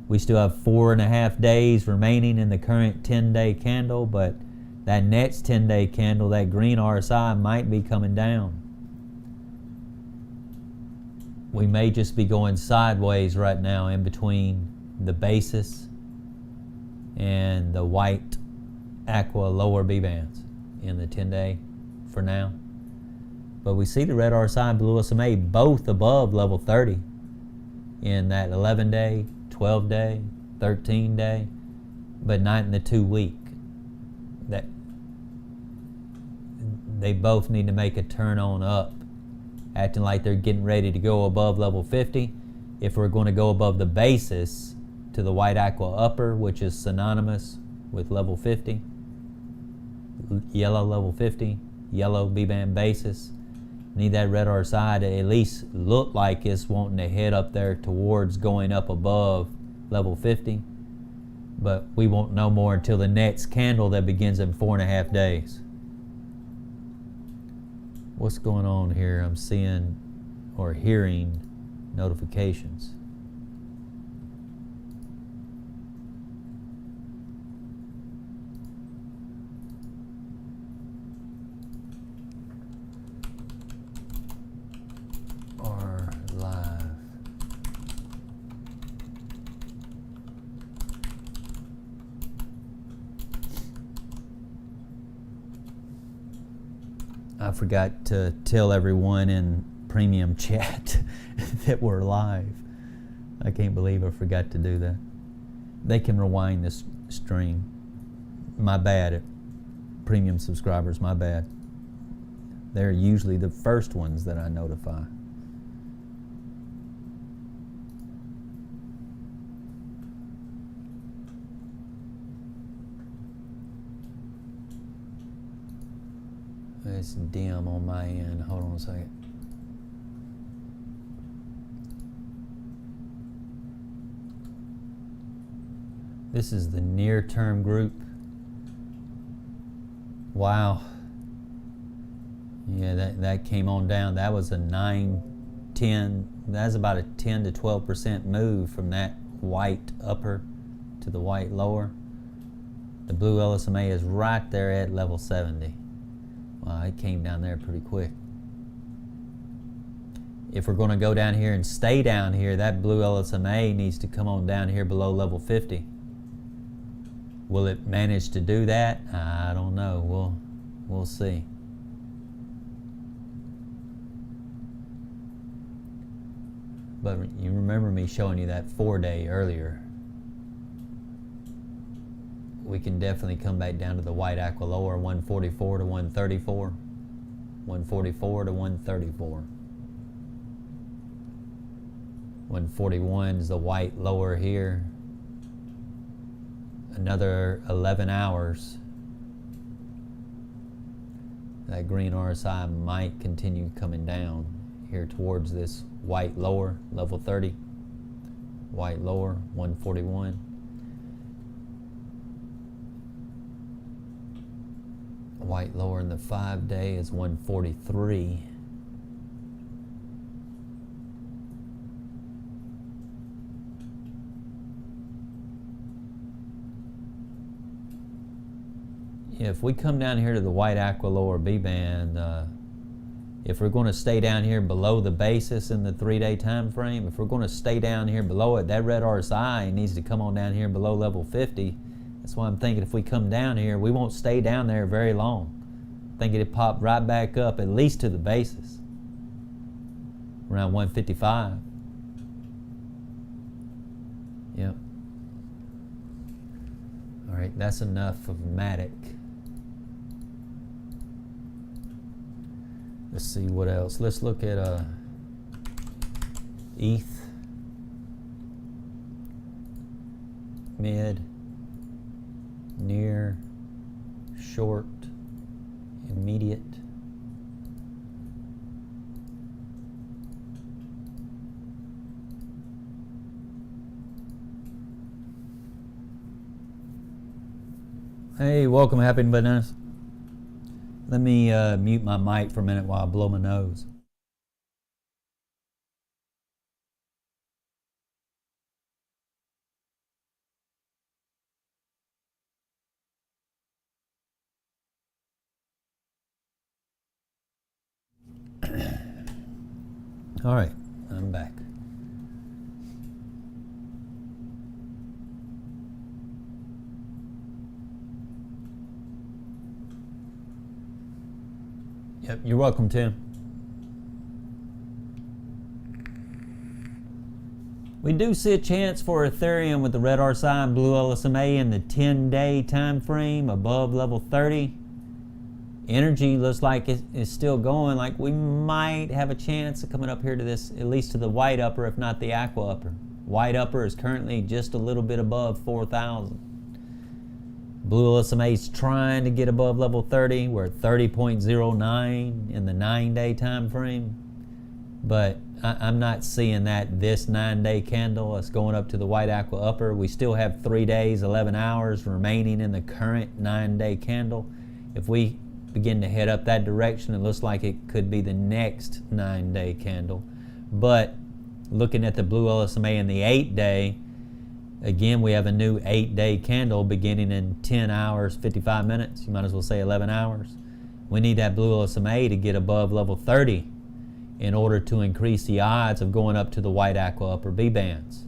We still have 4.5 days remaining in the current 10-day candle, but that next 10-day candle, that green RSI might be coming down. We may just be going sideways right now in between the basis and the white aqua lower B bands in the 10-day for now. But we see the red RSI and blue SMA both above level 30 in that 11-day, 12-day, 13-day, but not in the 2-week. That they both need to make a turn on up, acting like they're getting ready to go above level 50. If we're going to go above the basis to the white aqua upper, which is synonymous with level 50, yellow level 50, yellow B-band basis, need that red RSI to at least look like it's wanting to head up there towards going up above level 50. But we won't know more until the next candle that begins in 4.5 days. What's going on here? I'm seeing or hearing notifications. Or live. I forgot to tell everyone in premium chat that we're live. I can't believe I forgot to do that. They can rewind this stream. My bad, premium subscribers, my bad. They're usually the first ones that I notify. it's dim on my end. Hold on a second. This is the near term group. Wow. Yeah, that came on down. That was a 9, 10. That's about a 10 to 12% move from that white upper to the white lower. The blue LSMA is right there at level 70. Wow, it came down there pretty quick. If we're going to go down here and stay down here, that blue LSMA needs to come on down here below level 50. Will it manage to do that? I don't know. We'll see. But you remember me showing you that 4-day earlier. We can definitely come back down to the white aqua lower, 144 to 134. 144 to 134. 141 is the white lower here. Another 11 hours. That green RSI might continue coming down here towards this white lower, level 30. White lower, 141. White lower in the 5-day is 143. If we come down here to the white aqua lower B band, if we're going to stay down here below the basis in the 3-day time frame, if we're going to stay down here below it, that red RSI needs to come on down here below level 50. That's why I'm thinking if we come down here, we won't stay down there very long. I'm thinking it popped right back up at least to the basis, around 155. Yep. All right, that's enough of Matic. Let's see what else. Let's look at ETH, mid, near, short, immediate. Hey, welcome, Happy Bananas. Let me mute my mic for a minute while I blow my nose. All right, I'm back. Yep, you're welcome, Tim. We do see a chance for Ethereum with the red RSI and blue LSMA in the 10-day time frame above level 30. Energy looks like it's still going. Like we might have a chance of coming up here to this, at least to the white upper, if not the aqua upper. White upper is currently just a little bit above 4,000. Blue LSMA is trying to get above level 30. We're at 30.09 in the 9-day time frame. But I'm not seeing that this 9-day candle. It's going up to the white aqua upper. We still have 3 days, 11 hours remaining in the current 9-day candle. If we begin to head up that direction, it looks like it could be the next 9-day candle. But looking at the blue LSMA in the 8-day, again, we have a new 8-day candle beginning in 10 hours, 55 minutes. You might as well say 11 hours. We need that blue LSMA to get above level 30 in order to increase the odds of going up to the white aqua upper B bands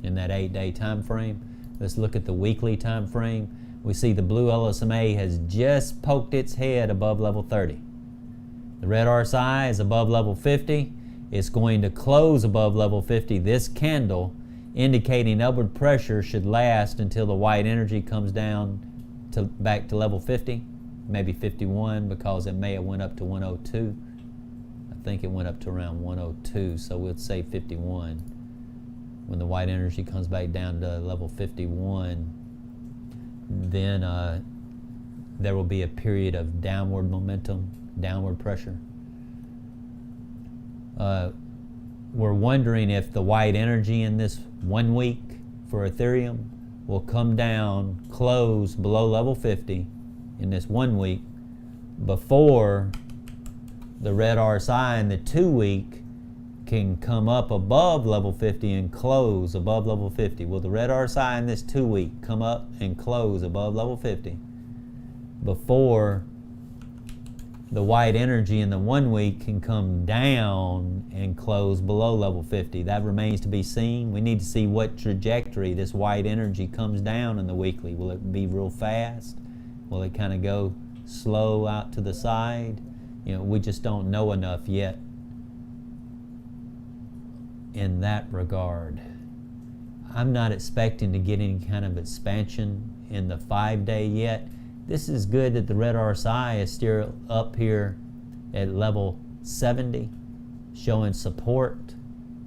in that 8-day time frame. Let's look at the weekly time frame. We see the blue LSMA has just poked its head above level 30. The red RSI is above level 50. It's going to close above level 50 this candle, indicating upward pressure should last until the white energy comes down to back to level 50, maybe 51, because it may have went up to 102. I think it went up to around 102, so we'll say 51. When the white energy comes back down to level 51, then there will be a period of downward momentum downward pressure. We're wondering if the white energy in this 1 week for Ethereum will come down, close below level 50 in this 1 week before the red RSI in the 2 week can come up above level 50 and close above level 50. Will the red RSI in this 2 week come up and close above level 50 before the white energy in the 1 week can come down and close below level 50? That remains to be seen. We need to see what trajectory this white energy comes down in the weekly. Will it be real fast? Will it kind of go slow out to the side? You know, we just don't know enough yet in that regard. I'm not expecting to get any kind of expansion in the 5-day yet. This is good that the red RSI is still up here at level 70, showing support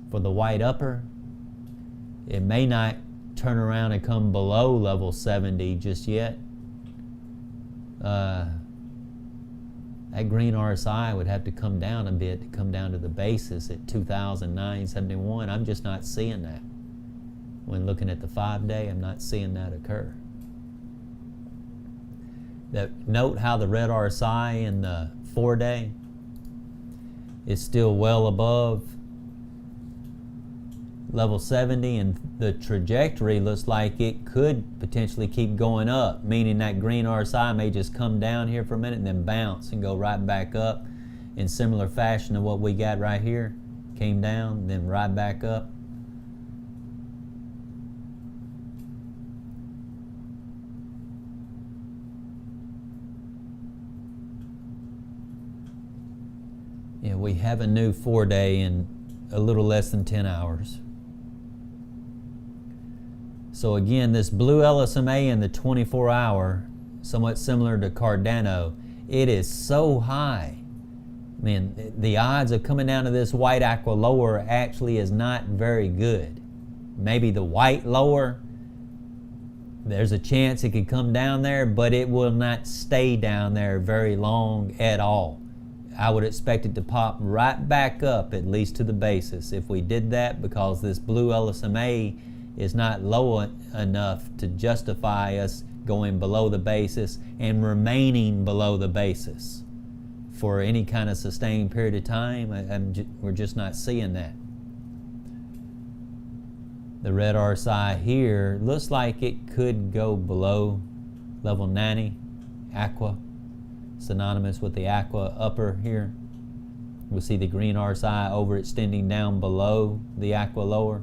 for the white upper. It may not turn around and come below level 70 just yet. That green RSI would have to come down a bit to come down to the basis at 2,971. I'm just not seeing that. When looking at the 5-day, I'm not seeing that occur. Note how the red RSI in the 4-day is still well above level 70, and the trajectory looks like it could potentially keep going up, meaning that green RSI may just come down here for a minute and then bounce and go right back up in similar fashion to what we got right here. Came down, then right back up. Yeah, we have a new 4-day in a little less than 10 hours. So again, this blue LSMA in the 24-hour, somewhat similar to Cardano, it is so high. I mean, the odds of coming down to this white aqua lower actually is not very good. Maybe the white lower, there's a chance it could come down there, but it will not stay down there very long at all. I would expect it to pop right back up, at least to the basis, if we did that, because this blue LSMA is not low enough to justify us going below the basis and remaining below the basis for any kind of sustained period of time. We're just not seeing that. The red RSI here looks like it could go below level 90, aqua, synonymous with the aqua upper here. We'll see the green RSI overextending down below the aqua lower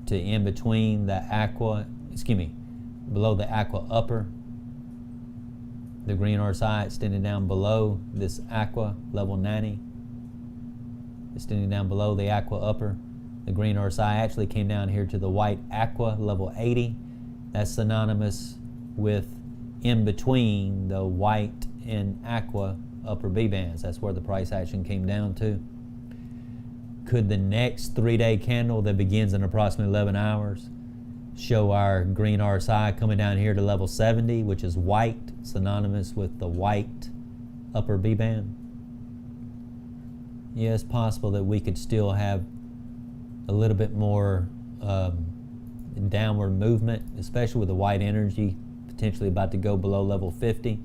to in between the aqua, below the aqua upper. The green RSI extending down below this aqua level 90, extending down below the aqua upper. The green RSI actually came down here to the white aqua level 80. That's synonymous with in between the white and aqua upper B bands. That's where the price action came down to. Could the next 3-day candle that begins in approximately 11 hours show our green RSI coming down here to level 70, which is white, synonymous with the white upper B band? Yeah, it's possible that we could still have a little bit more downward movement, especially with the white energy potentially about to go below level 50.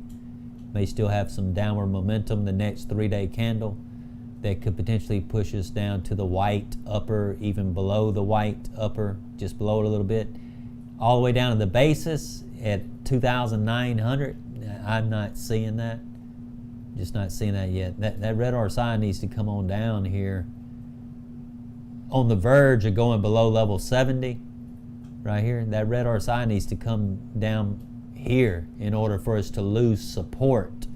May still have some downward momentum the next 3-day candle that could potentially push us down to the white upper, even below the white upper, just below it a little bit, all the way down to the basis at 2,900. I'm not seeing that. Just not seeing that yet. That red RSI needs to come on down here on the verge of going below level 70 right here. That red RSI needs to come down here in order for us to lose support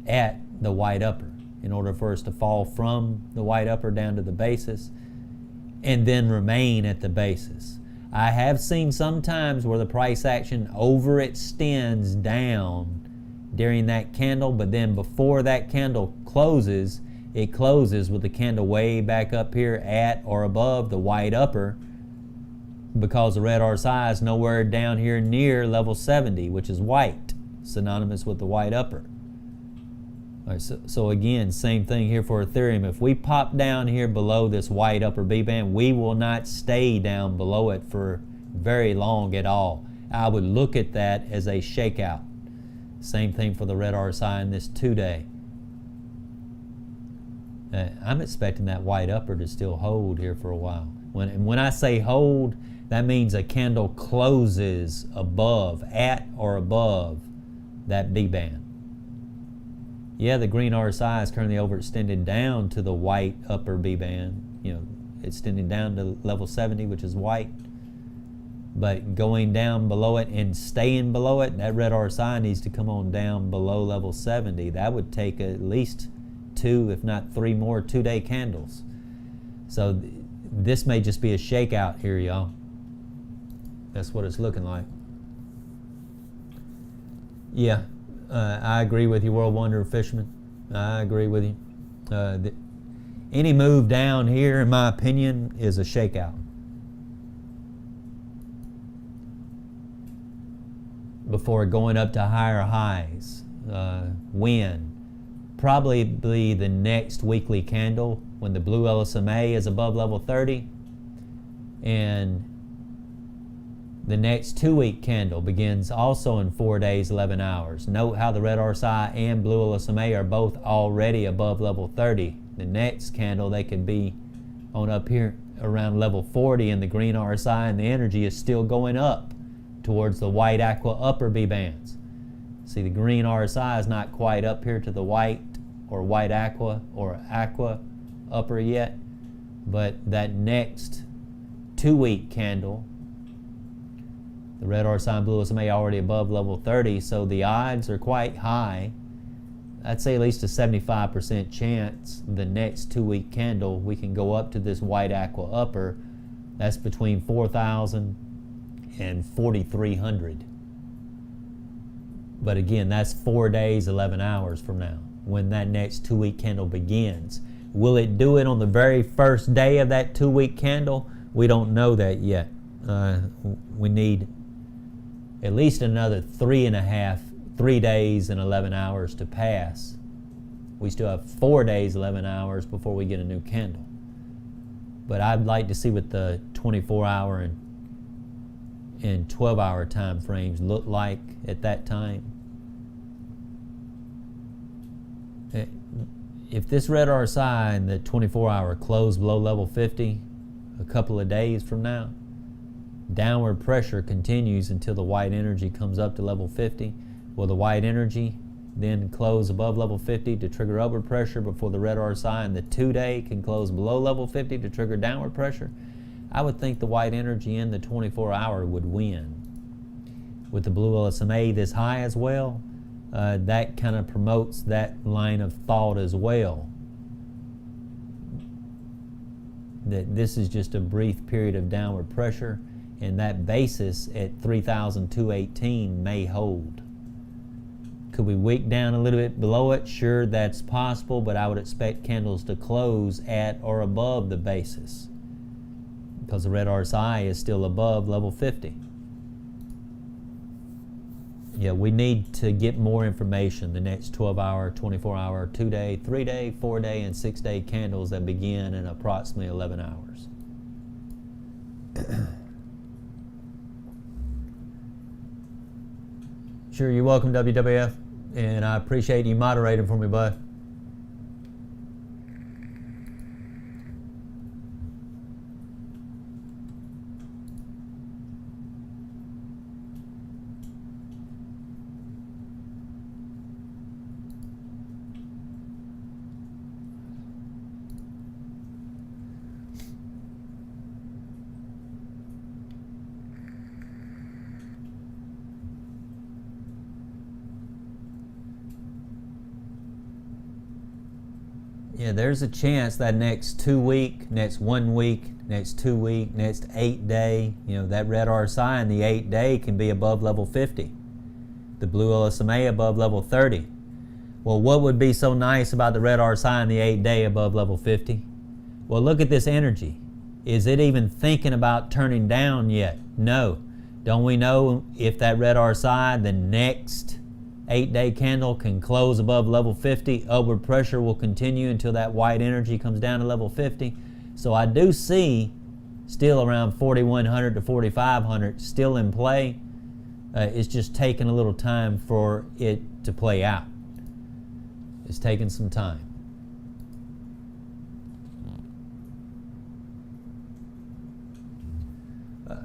at the white upper, in order for us to fall from the white upper down to the basis and then remain at the basis. I have seen sometimes where the price action overextends down during that candle, but then before that candle closes, it closes with the candle way back up here at or above the white upper, because the red RSI is nowhere down here near level 70, which is white, synonymous with the white upper. All right, so again, same thing here for Ethereum. If we pop down here below this white upper B band, we will not stay down below it for very long at all. I would look at that as a shakeout. Same thing for the red RSI in this 2-day. I'm expecting that white upper to still hold here for a while. When I say hold, that means a candle closes above, at or above that B band. Yeah, the green RSI is currently overextended down to the white upper B band, extending down to level 70, which is white. But going down below it and staying below it, that red RSI needs to come on down below level 70. That would take at least 2, if not 3 more 2-day candles. So this may just be a shakeout here, y'all. That's what it's looking like. Yeah, I agree with you, World Wonder Fisherman. I agree with you. Any move down here, in my opinion, is a shakeout. Before going up to higher highs. When? Probably the next weekly candle when the blue LSMA is above level 30, and the next 2-week candle begins also in 4 days, 11 hours. Note how the red RSI and blue LSMA are both already above level 30. The next candle, they could be on up here around level 40, and the green RSI and the energy is still going up towards the white aqua upper B bands. See, the green RSI is not quite up here to the white or white aqua or aqua upper yet, but that next 2-week candle, the red RSI and blue SMA already above level 30, so the odds are quite high. I'd say at least a 75% chance the next 2-week candle we can go up to this white aqua upper. That's between 4,000 and 4,300. But again, that's 4 days, 11 hours from now when that next 2-week candle begins. Will it do it on the very first day of that 2-week candle? We don't know that yet. We need at least another 3 days and 11 hours to pass. We still have 4 days, 11 hours before we get a new candle. But I'd like to see what the 24-hour and 12-hour time frames look like at that time. If this red RSI and the 24-hour close below level 50 a couple of days from now, downward pressure continues until the white energy comes up to level 50. Will the white energy then close above level 50 to trigger upward pressure before the red RSI and the 2-day can close below level 50 to trigger downward pressure? I would think the white energy in the 24-hour would win. With the blue LSMA this high as well, that kind of promotes that line of thought as well. That this is just a brief period of downward pressure, and that basis at 3,218 may hold. Could we wick down a little bit below it? Sure, that's possible, but I would expect candles to close at or above the basis because the red RSI is still above level 50. Yeah, we need to get more information. The next 12-hour, 24-hour, 2-day, 3-day, 4-day, and 6-day candles that begin in approximately 11 hours. Sure, you're welcome, WWF, and I appreciate you moderating for me, bud. Yeah, there's a chance that next 2 week, next 1 week, next 2 week, next 8 day, that red RSI in the 8 day can be above level 50. The blue LSMA above level 30. Well, what would be so nice about the red RSI in the 8 day above level 50? Well, look at this energy. Is it even thinking about turning down yet? No. Don't we know if that red RSI the next 8-day candle can close above level 50. Upward pressure will continue until that white energy comes down to level 50. So I do see still around 4,100 to 4,500 still in play. It's just taking a little time for it to play out. It's taking some time.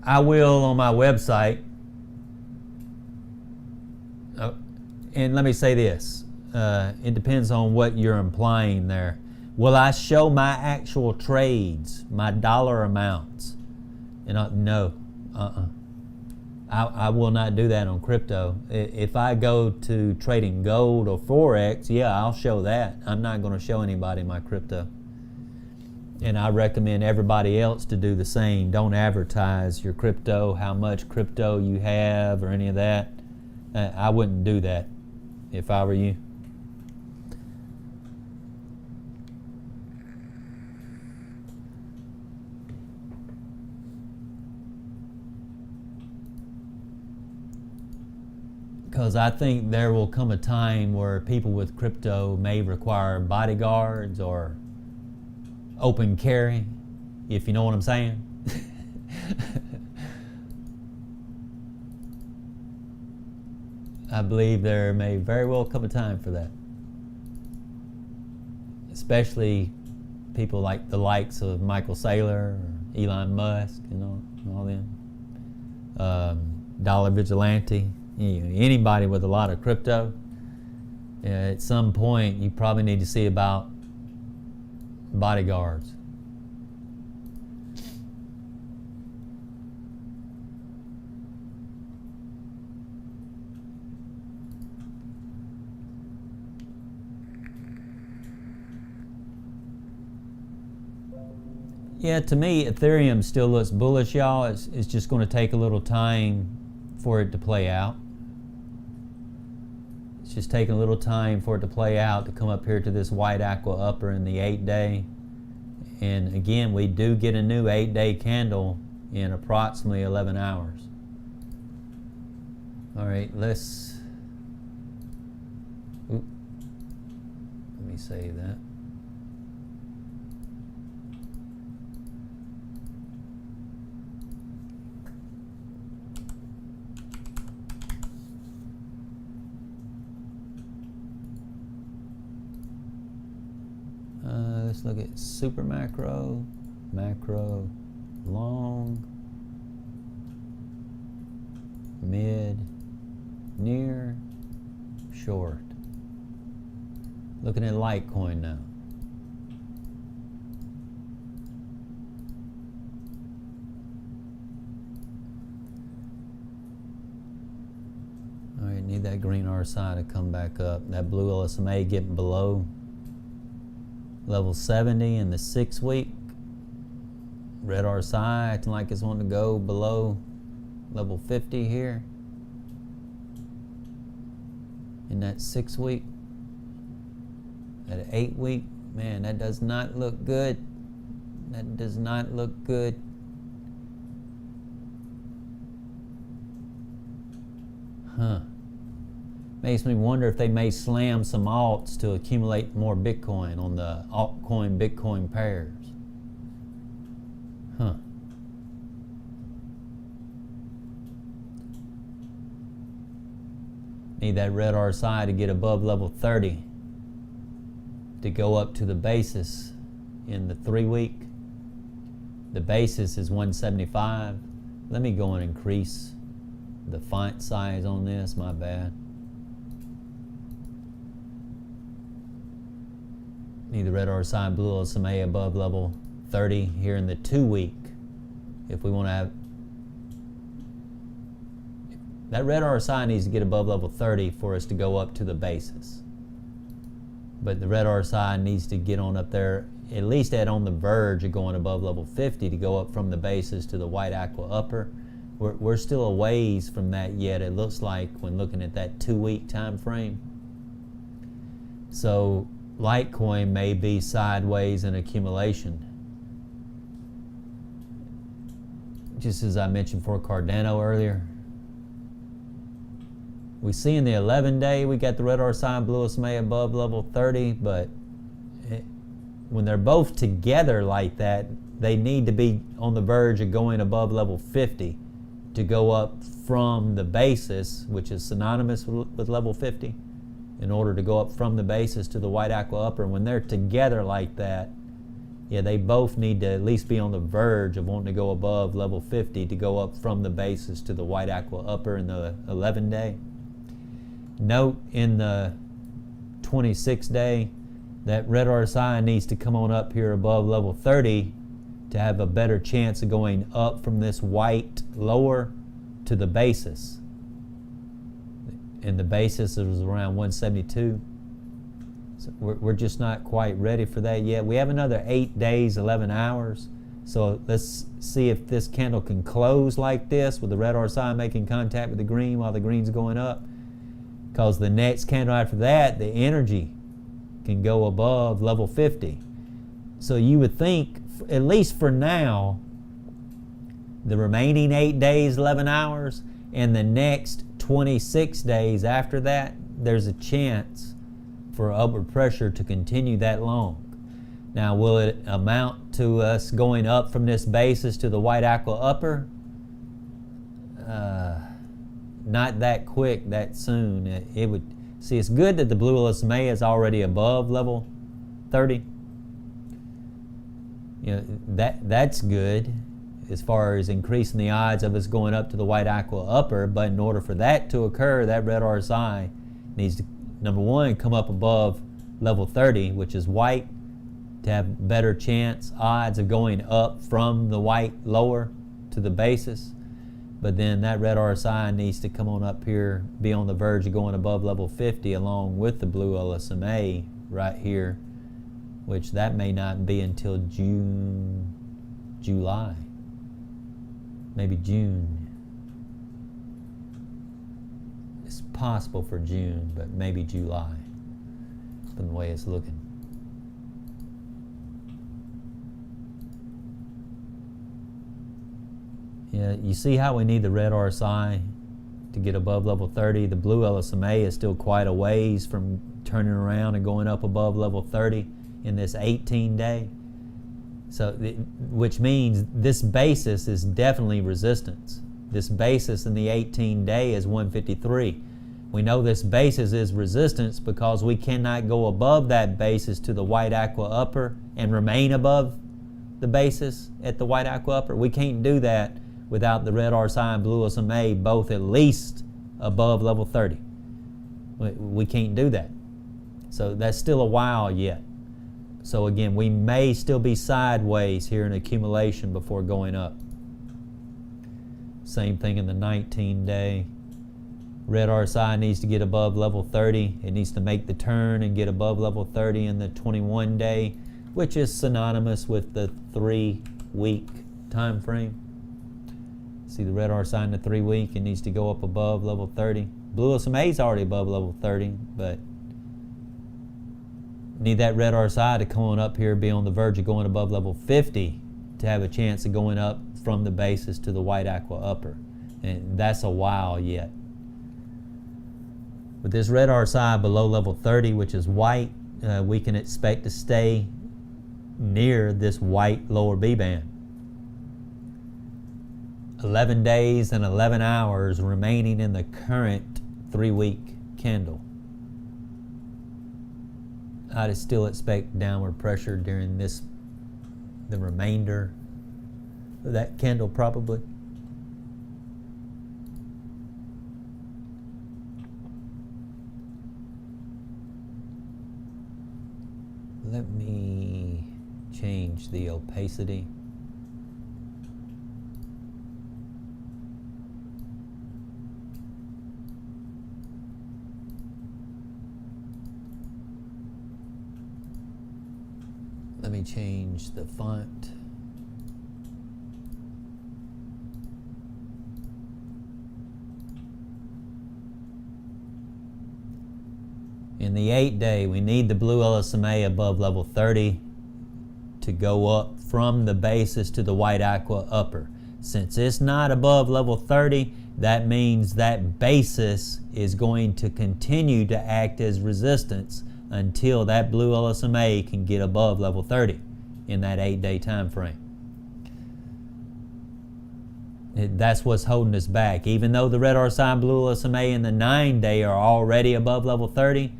I will on my website, and let me say this, it depends on what you're implying there. Will I show my actual trades, my dollar amounts? No, I will not do that on crypto. If I go to trading gold or Forex, yeah, I'll show that. I'm not going to show anybody my crypto. And I recommend everybody else to do the same. Don't advertise your crypto, how much crypto you have or any of that. I wouldn't do that if I were you. Because I think there will come a time where people with crypto may require bodyguards or open carry, if you know what I'm saying. I believe there may very well come a time for that. Especially people like the likes of Michael Saylor or Elon Musk, all them. Dollar Vigilante. Anybody with a lot of crypto, at some point you probably need to see about bodyguards. Yeah, to me, Ethereum still looks bullish, y'all. It's just going to take a little time for it to play out. It's just taking a little time for it to play out, to come up here to this white aqua upper in the 8-day. And again, we do get a new 8-day candle in approximately 11 hours. All right, let me save that. Let's look at super macro, macro, long, mid, near, short. Looking at Litecoin now. All right, need that green RSI to come back up. That blue LSMA getting below level 70 in the 6 week. Red RSI acting like it's wanting to go below level 50 here in that 6 week. At 8 week, man, that does not look good. That does not look good. Makes me wonder if they may slam some alts to accumulate more Bitcoin on the altcoin Bitcoin pairs. Need that red RSI to get above level 30 to go up to the basis in the 3 week. The basis is 175. Let me go and increase the font size on this, my bad. Need the red RSI, blue LSMA above level 30 here in the 2 week. If we want to have that red RSI needs to get above level 30 for us to go up to the basis. But the red RSI needs to get on up there, at least on the verge of going above level 50 to go up from the basis to the white aqua upper. We're still a ways from that yet, it looks like, when looking at that 2 week time frame. So Litecoin may be sideways in accumulation. Just as I mentioned for Cardano earlier. We see in the 11-day, we got the red RSI and blue SMA above level 30, but when they're both together like that, they need to be on the verge of going above level 50 to go up from the basis, which is synonymous with level 50, in order to go up from the basis to the white aqua upper. When they're together like that, yeah, they both need to at least be on the verge of wanting to go above level 50 to go up from the basis to the white aqua upper in the 11-day. Note in the 26-day that red RSI needs to come on up here above level 30 to have a better chance of going up from this white lower to the basis. And the basis is around 172. So we're just not quite ready for that yet. We have another 8 days, 11 hours. So let's see if this candle can close like this with the red RSI making contact with the green while the green's going up. Because the next candle after that, the energy can go above level 50. So you would think, at least for now, the remaining 8 days, 11 hours, and the next 26 days after that, there's a chance for upward pressure to continue that long. Now, will it amount to us going up from this basis to the white aqua upper? Not that quick, that soon. It would see. It's good that the blue SMA is already above level 30. You know, that's good as far as increasing the odds of us going up to the white aqua upper. But in order for that to occur, that red RSI needs to, number one, come up above level 30, which is white, to have better chance, odds of going up from the white lower to the basis. But then that red RSI needs to come on up here, be on the verge of going above level 50 along with the blue LSMA right here, which that may not be until July, maybe June. It's possible for June, but maybe July, from the way it's looking. Yeah, you see how we need the red RSI to get above level 30. The blue LSMA is still quite a ways from turning around and going up above level 30 in this 18-day. So, which means this basis is definitely resistance. This basis in the 18-day is 153. We know this basis is resistance because we cannot go above that basis to the white aqua upper and remain above the basis at the white aqua upper. We can't do that without the red RSI and blue SMA both at least above level 30. We can't do that. So that's still a while yet. So again, we may still be sideways here in accumulation before going up. Same thing in the 19-day. Red RSI needs to get above level 30. It needs to make the turn and get above level 30 in the 21-day, which is synonymous with the 3-week time frame. See the red RSI in the 3-week, it needs to go up above level 30. Blue SMA is already above level 30, but need that red RSI to come on up here, be on the verge of going above level 50 to have a chance of going up from the basis to the white aqua upper. And that's a while yet. With this red RSI below level 30, which is white, we can expect to stay near this white lower B band. 11 days and 11 hours remaining in the current 3-week candle. I'd still expect downward pressure during the remainder of that candle probably. Let me change the opacity. Let me change the font. In the 8-day, we need the blue LSMA above level 30 to go up from the basis to the white aqua upper. Since it's not above level 30, that means that basis is going to continue to act as resistance until that blue LSMA can get above level 30 in that 8-day time frame. That's what's holding us back. Even though the red RSI and blue LSMA in the 9-day are already above level 30,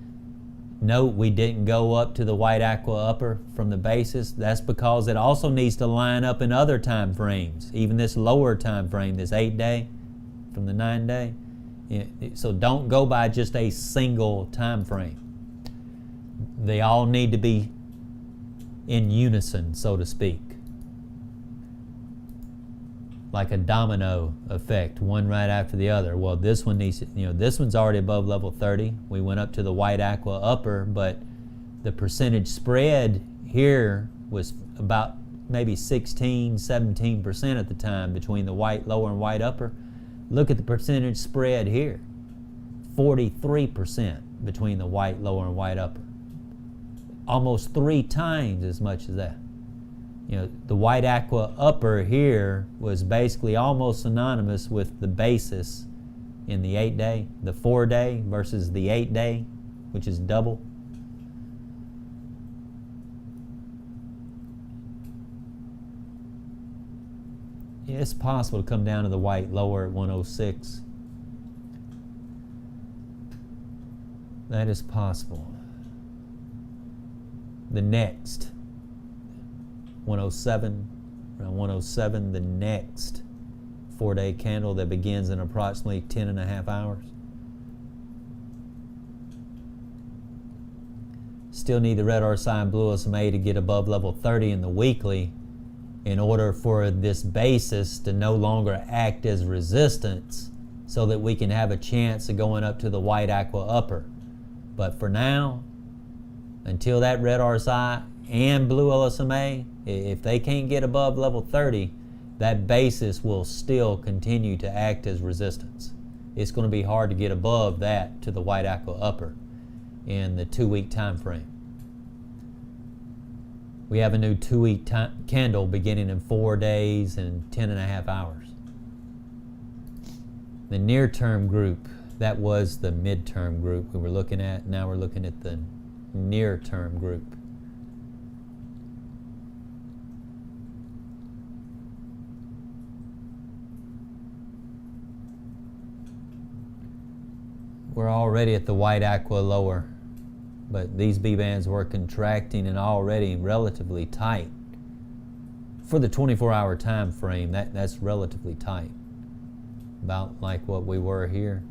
note we didn't go up to the white aqua upper from the basis. That's because it also needs to line up in other time frames, even this lower time frame, this 8-day from the 9-day. So don't go by just a single time frame. They all need to be in unison, so to speak. Like a domino effect, one right after the other. Well, this one needs, this one's already above level 30. We went up to the white aqua upper, but the percentage spread here was about maybe 16-17% at the time between the white lower and white upper. Look at the percentage spread here, 43% between the white lower and white upper. Almost 3 times as much as that. The white aqua upper here was basically almost synonymous with the basis in the 8-day, the 4-day versus the 8-day, which is double. Yeah, it's possible to come down to the white lower at 106. That is possible. The next 107, around 107, the next 4-day candle that begins in approximately 10.5 hours. Still need the red RSI and blue SMA to get above level 30 in the weekly in order for this basis to no longer act as resistance so that we can have a chance of going up to the white aqua upper. But for now, until that red RSI and blue LSMA, if they can't get above level 30, that basis will still continue to act as resistance. It's going to be hard to get above that to the white aqua upper in the 2-week time frame. We have a new 2-week candle beginning in 4 days and 10.5 hours. The near-term group, that was the midterm group we were looking at. Now we're looking at the near-term group. We're already at the white aqua lower, but these B-bands were contracting and already relatively tight. For the 24-hour time frame, that's relatively tight. About like what we were here,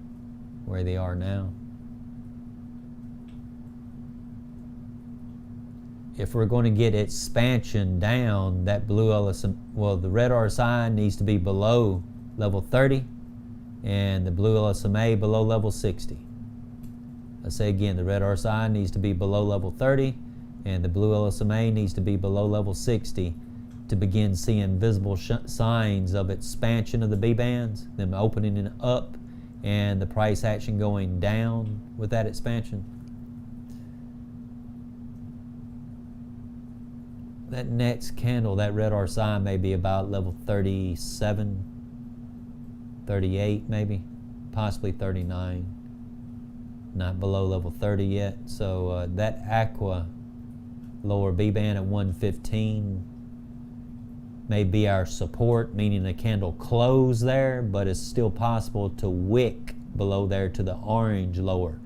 where they are now. If we're going to get expansion down, that blue LSM, well, the red RSI needs to be below level 30, and the blue LSMA below level 60. I say again, the red RSI needs to be below level 30, and the blue LSMA needs to be below level 60 to begin seeing visible signs of expansion of the B-bands, them opening up, and the price action going down with that expansion. That next candle, that red RSI may be about level 37, 38 maybe, possibly 39. Not below level 30 yet. So that aqua lower B-band at 115 may be our support, meaning the candle closed there, but it's still possible to wick below there to the orange lower.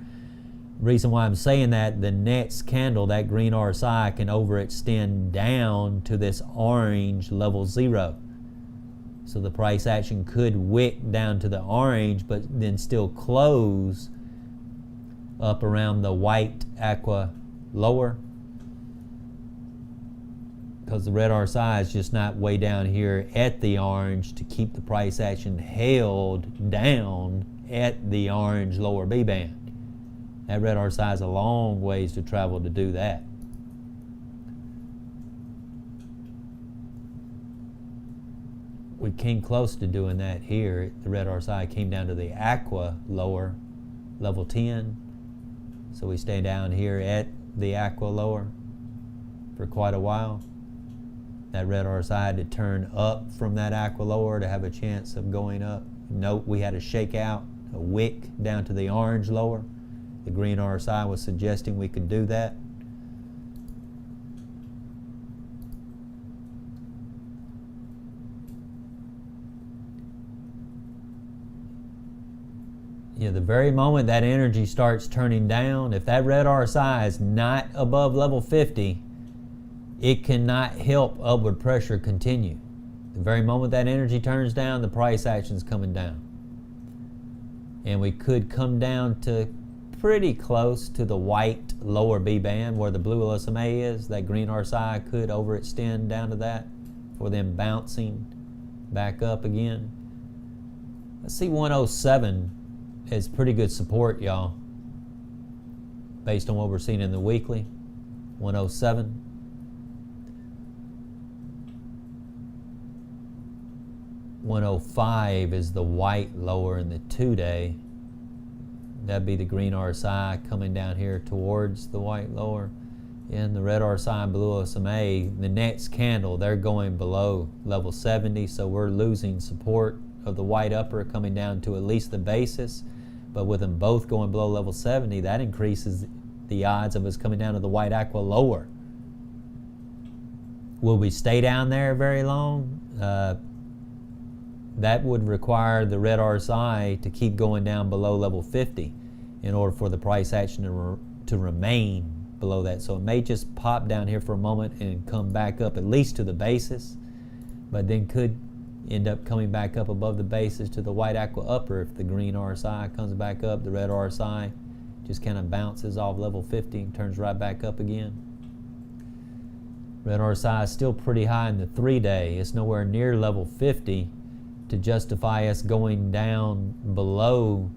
Reason why I'm saying that, the next candle, that green RSI, can overextend down to this orange level 0. So the price action could wick down to the orange, but then still close up around the white aqua lower, because the red RSI is just not way down here at the orange to keep the price action held down at the orange lower B-band. That red RSI is a long ways to travel to do that. We came close to doing that here. The red RSI came down to the aqua lower, level 10. So we stay down here at the aqua lower for quite a while. that red RSI to turn up from that aqua lower to have a chance of going up. Note we had a shakeout, a wick down to the orange lower. The green RSI was suggesting we could do that. Yeah, the very moment that energy starts turning down, if that red RSI is not above level 50, it cannot help upward pressure continue. The very moment that energy turns down, the price action is coming down. And we could come down to pretty close to the white lower B band where the blue LSMA is. That green RSI could overextend down to that for them bouncing back up again. Let's see 107 is pretty good support, y'all, based on what we're seeing in the weekly. 107. $105 is the white lower in the 2-day. That'd be the green RSI coming down here towards the white lower. And the red RSI and blue SMA, the next candle, they're going below level 70, so we're losing support of the white upper coming down to at least the basis. But with them both going below level 70, that increases the odds of us coming down to the white aqua lower. Will we stay down there very long? That would require the red RSI to keep going down below level 50 in order for the price action to remain below that. So it may just pop down here for a moment and come back up at least to the basis, but then could end up coming back up above the basis to the white aqua upper if the green RSI comes back up. The red RSI just kind of bounces off level 50 and turns right back up again. Red RSI is still pretty high in the 3-day. It's nowhere near level 50 to justify us going down below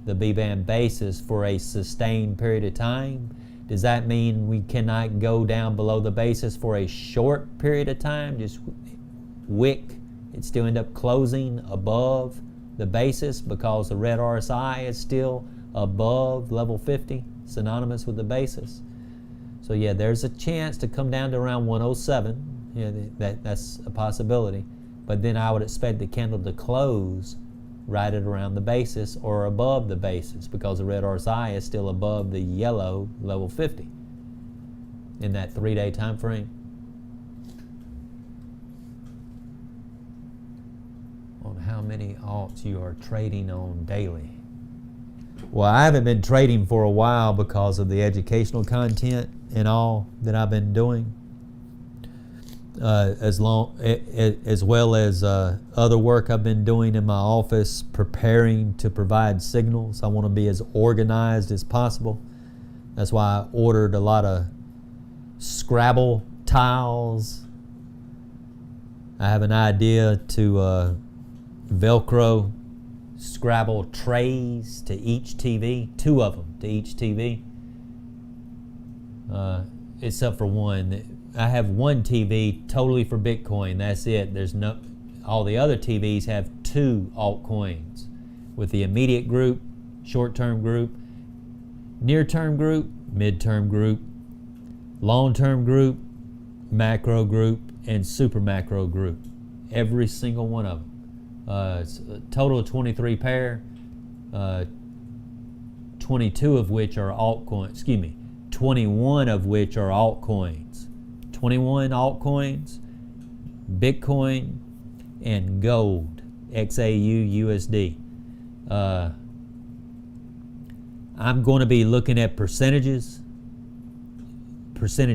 the B-band basis for a sustained period of time. Does that mean we cannot go down below the basis for a short period of time? Just wick, it still end up closing above the basis because the red RSI is still above level 50, synonymous with the basis. So yeah, there's a chance to come down to around 107. Yeah, that's a possibility. But then I would expect the candle to close right at around the basis or above the basis because the red RSI is still above the yellow level 50 in that 3-day time frame. On how many alts you are trading on daily? Well, I haven't been trading for a while because of the educational content and all that I've been doing. As well as other work I've been doing in my office, preparing to provide signals. I want to be as organized as possible. That's why I ordered a lot of Scrabble tiles. I have an idea to Velcro Scrabble trays to each TV, 2 of them to each TV, except for one. I have one TV totally for Bitcoin. That's it. There's no. All the other TVs have 2 altcoins, with the immediate group, short-term group, near-term group, midterm group, long-term group, macro group, and super macro group. Every single one of them. It's a total of 23 pair. 22 of which are altcoins. Excuse me. 21 of which are altcoins. 21 altcoins, Bitcoin, and gold, XAU, USD. I'm going to be looking at percentage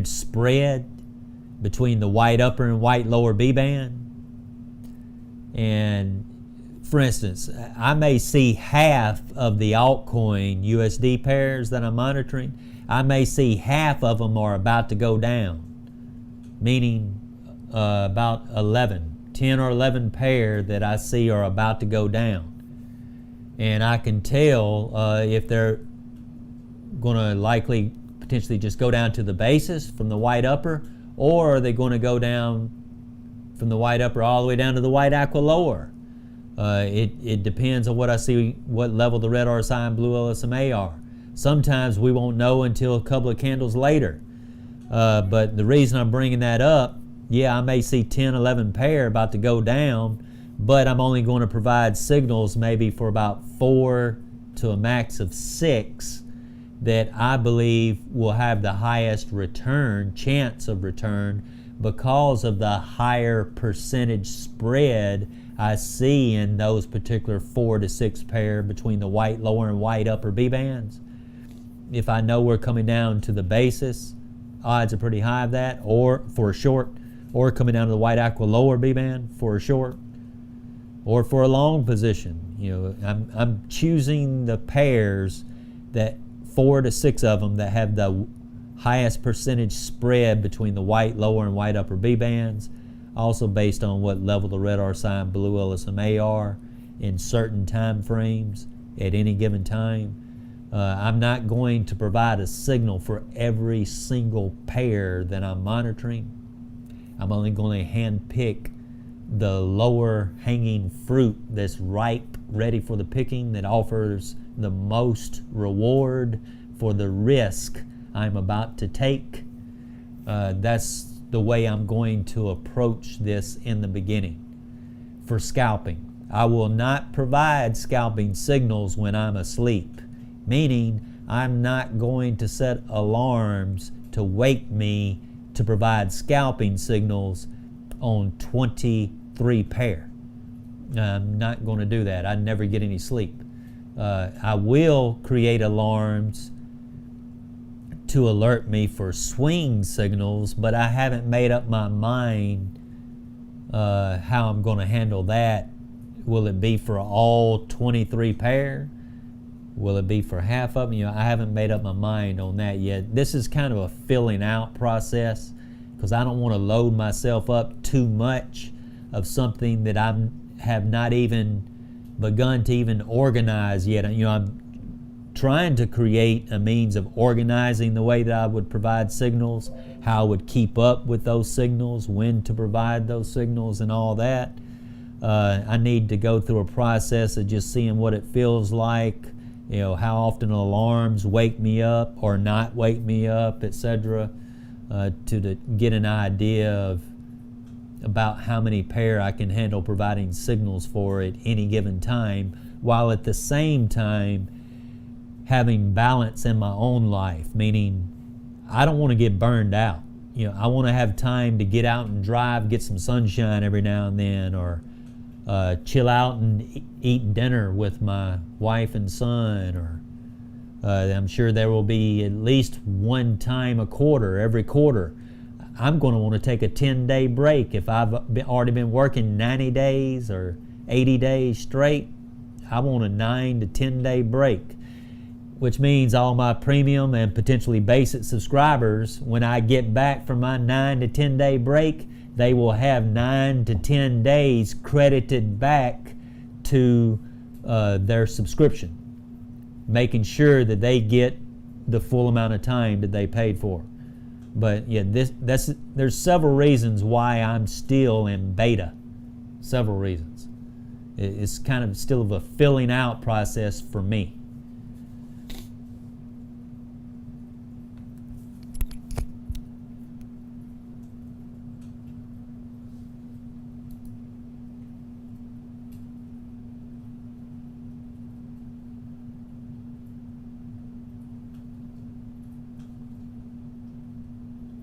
spread between the white upper and white lower B band. And for instance, I may see half of the altcoin USD pairs that I'm monitoring. I may see half of them are about to go down. Meaning about 10 or 11 pair that I see are about to go down. And I can tell if they're going to likely potentially just go down to the basis from the white upper, or are they going to go down from the white upper all the way down to the white aqua lower. It depends on what I see, what level the red RSI and blue LSMA are. Sometimes we won't know until a couple of candles later. But the reason I'm bringing that up yeah, I may see 10, 11 pair about to go down, but I'm only going to provide signals maybe for about 4 to a max of 6 that I believe will have the highest return, chance of return, because of the higher percentage spread I see in those particular 4 to 6 pair between the white lower and white upper B bands. If I know we're coming down to the basis, odds are pretty high of that, or for a short, or coming down to the white aqua lower B band for a short, or for a long position. I'm choosing the pairs that 4 to 6 of them that have the highest percentage spread between the white lower and white upper B bands, also based on what level the red R sign blue LSMA are in certain time frames at any given time. I'm not going to provide a signal for every single pair that I'm monitoring. I'm only going to hand pick the lower hanging fruit that's ripe, ready for the picking, that offers the most reward for the risk I'm about to take. That's the way I'm going to approach this in the beginning. For scalping, I will not provide scalping signals when I'm asleep, meaning I'm not going to set alarms to wake me to provide scalping signals on 23 pair. I'm not going to do that. I never get any sleep. I will create alarms to alert me for swing signals, but I haven't made up my mind how I'm going to handle that. Will it be for all 23 pair? Will it be for half of them? I haven't made up my mind on that yet. This is kind of a filling out process because I don't want to load myself up too much of something that I have not even begun to even organize yet. I'm trying to create a means of organizing the way that I would provide signals, how I would keep up with those signals, when to provide those signals and all that. I need to go through a process of just seeing what it feels like, how often alarms wake me up or not wake me up, etc., to get an idea of about how many pair I can handle providing signals for at any given time, while at the same time having balance in my own life, meaning I don't want to get burned out. I want to have time to get out and drive, get some sunshine every now and then, or chill out and eat dinner with my wife and son, or I'm sure there will be at least one time a quarter, every quarter, I'm going to want to take a 10-day break. If I've already been working 90 days or 80 days straight, I want a 9 to 10-day break, which means all my premium and potentially basic subscribers, when I get back from my 9 to 10-day break, they will have 9 to 10 days credited back to their subscription, making sure that they get the full amount of time that they paid for. But yeah, there's several reasons why I'm still in beta. Several reasons. It's kind of still of a filling out process for me.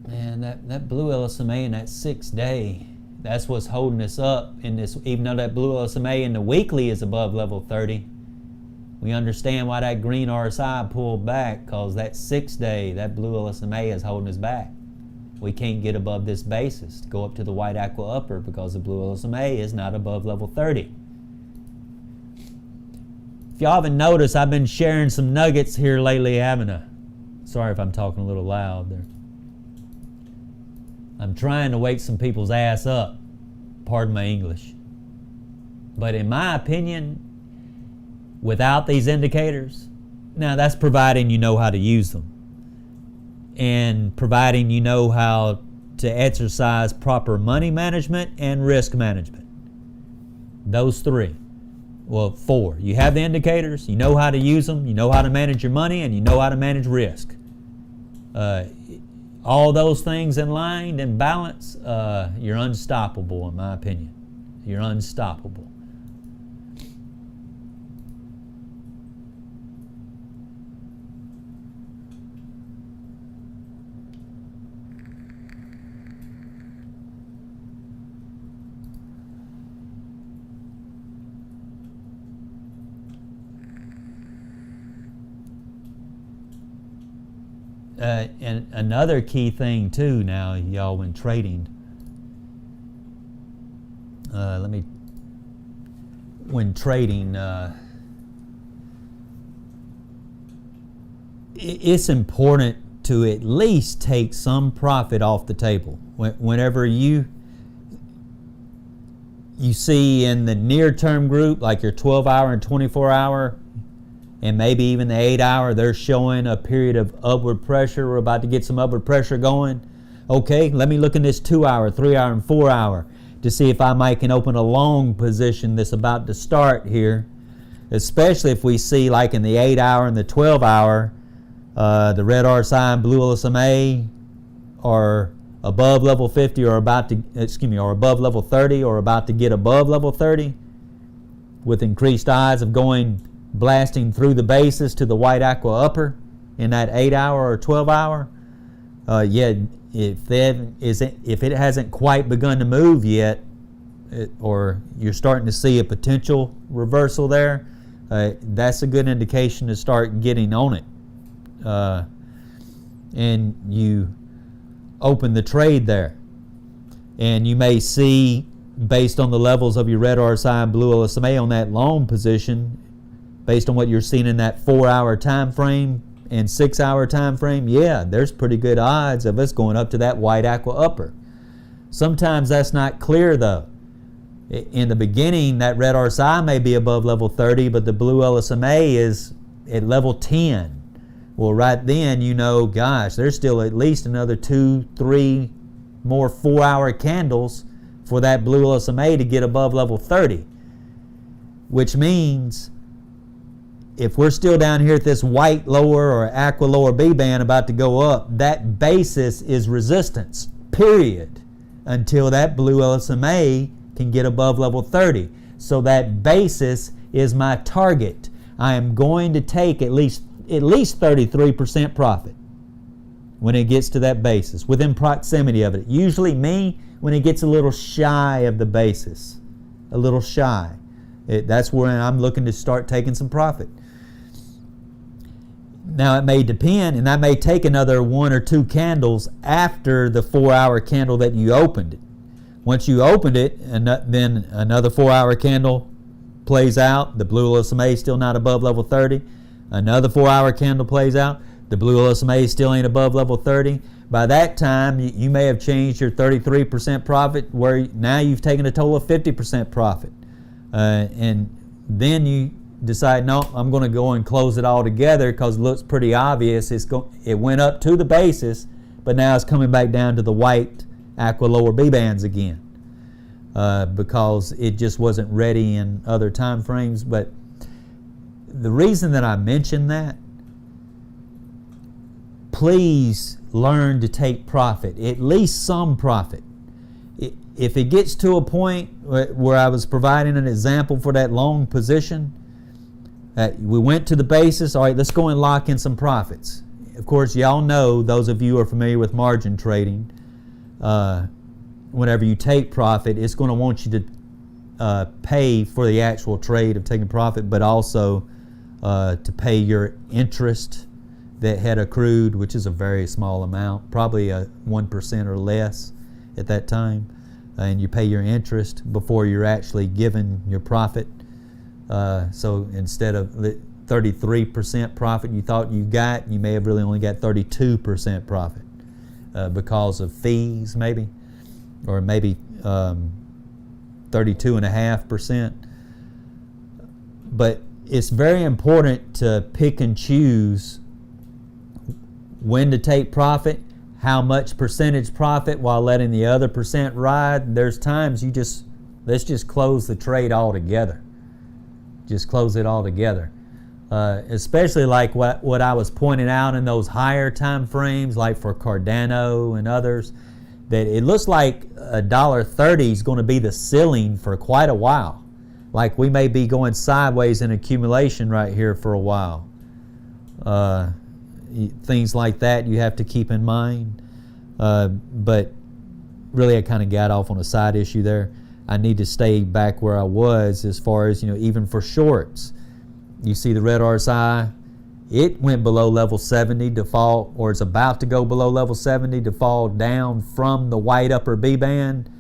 Man, that blue LSMA in that 6-day, that's what's holding us up in this. Even though that blue LSMA in the weekly is above level 30, we understand why that green RSI pulled back, because that 6-day, that blue LSMA is holding us back. We can't get above this basis to go up to the white aqua upper because the blue LSMA is not above level 30. If y'all haven't noticed, I've been sharing some nuggets here lately, haven't I? Sorry if I'm talking a little loud there. I'm trying to wake some people's ass up, pardon my English. But in my opinion, without these indicators, now that's providing you know how to use them, and providing you know how to exercise proper money management and risk management. Those three. Well, 4. You have the indicators, you know how to use them, you know how to manage your money, and you know how to manage risk. all those things in line and balance, you're unstoppable, in my opinion. You're unstoppable. And another key thing too now, y'all, when trading, it's important to at least take some profit off the table. Whenever you see in the near-term group, like your 12-hour and 24-hour, and maybe even the 8-hour, they're showing a period of upward pressure. We're about to get some upward pressure going. Okay, let me look in this 2-hour, 3-hour, and 4-hour to see if I can open a long position that's about to start here, especially if we see, like in the 8-hour and the 12-hour, the red RSI and blue LSMA are above level 50 or above level 30 or about to get above level 30 with increased odds of blasting through the basis to the white aqua upper in that 8-hour or 12-hour. If it hasn't quite begun to move yet, or you're starting to see a potential reversal there, that's a good indication to start getting on it. And you open the trade there. And you may see, based on the levels of your red RSI and blue LSMA on that long position, based on what you're seeing in that 4-hour time frame and 6-hour time frame, there's pretty good odds of us going up to that white aqua upper. Sometimes that's not clear though. In the beginning, that red RSI may be above level 30, but the blue LSMA is at level 10. Well, right then, gosh, there's still at least another 2-3 more 4-hour candles for that blue LSMA to get above level 30, which means if we're still down here at this white lower or aqua lower B band about to go up, that basis is resistance, period, until that blue LSMA can get above level 30. So that basis is my target. I am going to take at least 33% profit when it gets to that basis, within proximity of it. Usually me, when it gets a little shy of the basis, a little shy, that's where I'm looking to start taking some profit. Now it may depend, and that may take another 1 or 2 candles after the 4-hour candle that you opened it. Once you opened it, and then another 4-hour candle plays out, the blue LSMA is still not above level 30. Another 4-hour candle plays out, the blue LSMA still ain't above level 30. By that time, you may have changed your 33% profit, where now you've taken a total of 50% profit. And then you decide, no, I'm going to go and close it all together because it looks pretty obvious. It went up to the basis, but now it's coming back down to the white aqua lower B bands again, because it just wasn't ready in other time frames. But the reason that I mention that, please learn to take profit, at least some profit. If it gets to a point where I was providing an example for that long position, we went to the basis, all right, let's go and lock in some profits. Of course, y'all know, those of you who are familiar with margin trading, whenever you take profit, it's going to want you to pay for the actual trade of taking profit, but also to pay your interest that had accrued, which is a very small amount, probably 1% or less at that time. And you pay your interest before you're actually given your profit. So instead of the 33% profit you thought you got, you may have really only got 32% profit because of fees, maybe, or maybe 32.5%. But it's very important to pick and choose when to take profit, how much percentage profit while letting the other percent ride. There's times let's just close the trade altogether. Just close it all together. Especially like what I was pointing out in those higher time frames, like for Cardano and others, that it looks like $1.30 is going to be the ceiling for quite a while. Like we may be going sideways in accumulation right here for a while. Things like that you have to keep in mind. But really I kind of got off on a side issue there. I need to stay back where I was as far as, even for shorts. You see the red RSI, it went below level 70 to fall, or it's about to go below level 70 to fall down from the white upper B band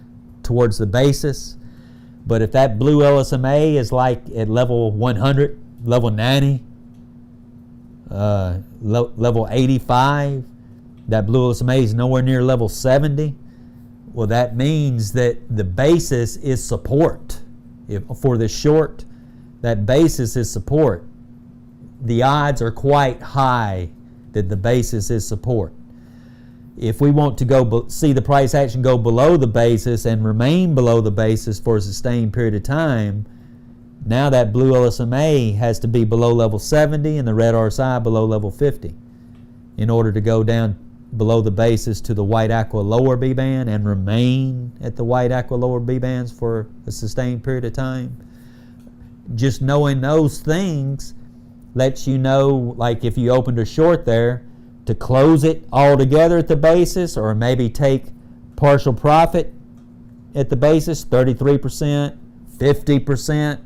towards the basis. But if that blue LSMA is like at level 100, level 90, level 85, that blue LSMA is nowhere near level 70, well, that means that the basis is support. For the short, that basis is support. The odds are quite high that the basis is support. If we want to go see the price action go below the basis and remain below the basis for a sustained period of time, now that blue LSMA has to be below level 70 and the red RSI below level 50 in order to go down below the basis to the white aqua lower B band and remain at the white aqua lower B bands for a sustained period of time. Just knowing those things lets you know, like if you opened a short there, to close it all together at the basis, or maybe take partial profit at the basis, 33%, 50%.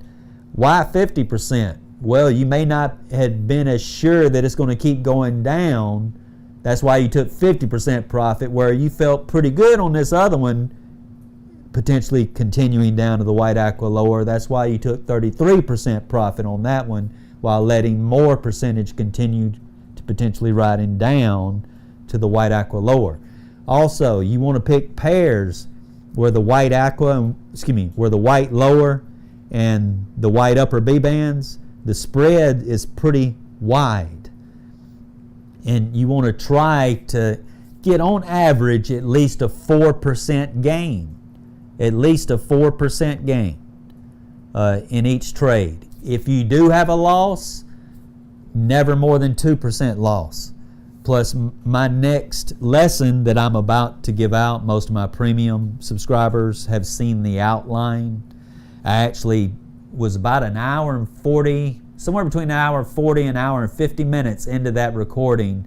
Why 50%? Well, you may not have been as sure that it's going to keep going down. That's why you took 50% profit, where you felt pretty good on this other one, potentially continuing down to the white aqua lower. That's why you took 33% profit on that one, while letting more percentage continue to potentially riding down to the white aqua lower. Also, you want to pick pairs where the white aqua, where the white lower and the white upper B bands, the spread is pretty wide. And you want to try to get on average at least a 4% gain. At least a 4% gain in each trade. If you do have a loss, never more than 2% loss. Plus my next lesson that I'm about to give out, most of my premium subscribers have seen the outline. I actually was about an hour and 40, somewhere between an hour and 40 and an hour and 50 minutes into that recording,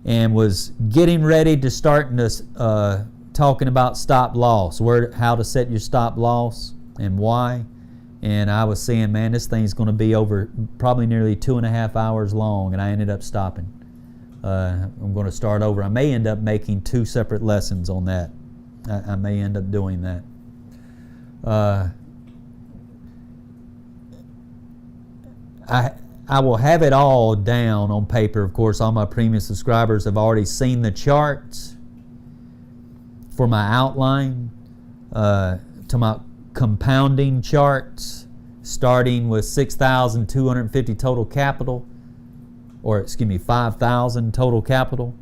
and was getting ready to start talking about stop loss, how to set your stop loss and why. And I was saying, man, this thing's going to be over probably nearly 2.5 hours long, and I ended up stopping. I'm going to start over. I may end up making 2 separate lessons on that. I may end up doing that. I will have it all down on paper. Of course, all my premium subscribers have already seen the charts for my outline, to my compounding charts, starting with 6,250 total capital, or 5,000 total capital.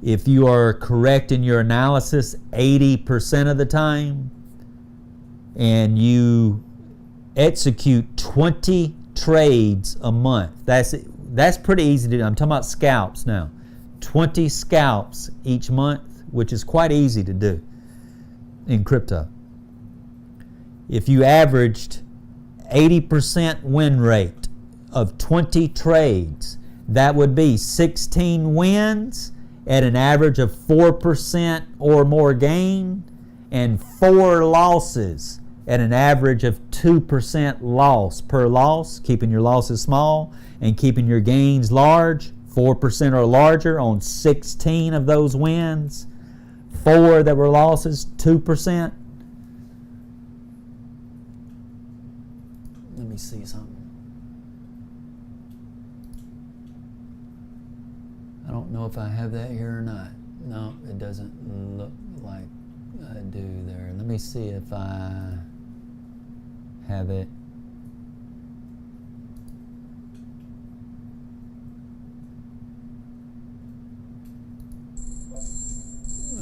If you are correct in your analysis 80% of the time, and you execute 20 trades a month, that's pretty easy to do. I'm talking about scalps now. 20 scalps each month, which is quite easy to do in crypto. If you averaged 80% win rate of 20 trades, that would be 16 wins at an average of 4% or more gain, and 4 losses at an average of 2% loss per loss, keeping your losses small and keeping your gains large, 4% or larger on 16 of those wins. 4 that were losses, 2%. Let me see something. I don't know if I have that here or not. No, it doesn't look like I do there. Let me see if I have it.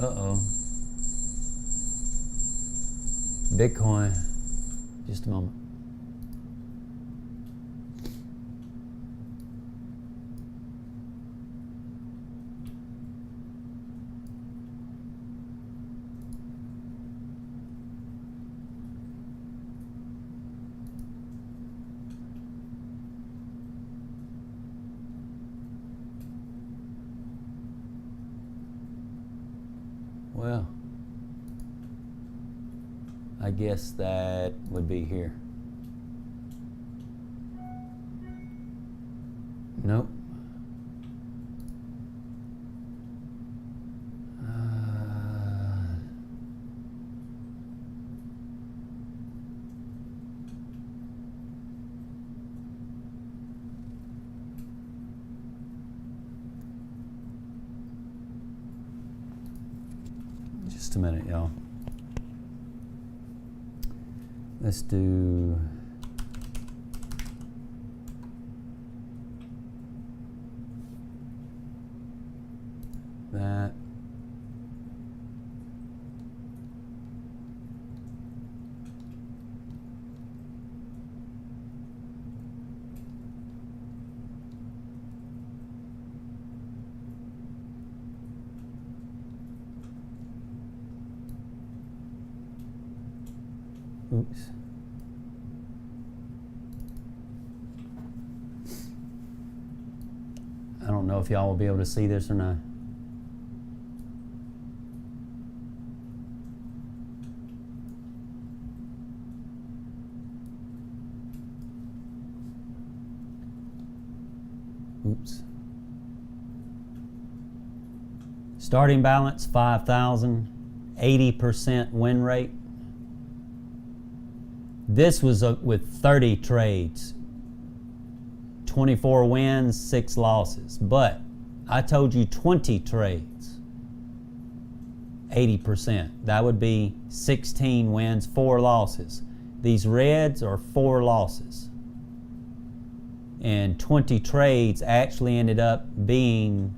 Uh-oh. Bitcoin. Just a moment. Well, I guess that would be here. Nope. Just a minute, y'all. Let's do that. Oops. I don't know if y'all will be able to see this or not. Oops. Starting balance 5,000, 80% win rate. This was with 30 trades, 24 wins, 6 losses. But I told you 20 trades, 80%. That would be 16 wins, 4 losses. These reds are 4 losses. And 20 trades actually ended up being,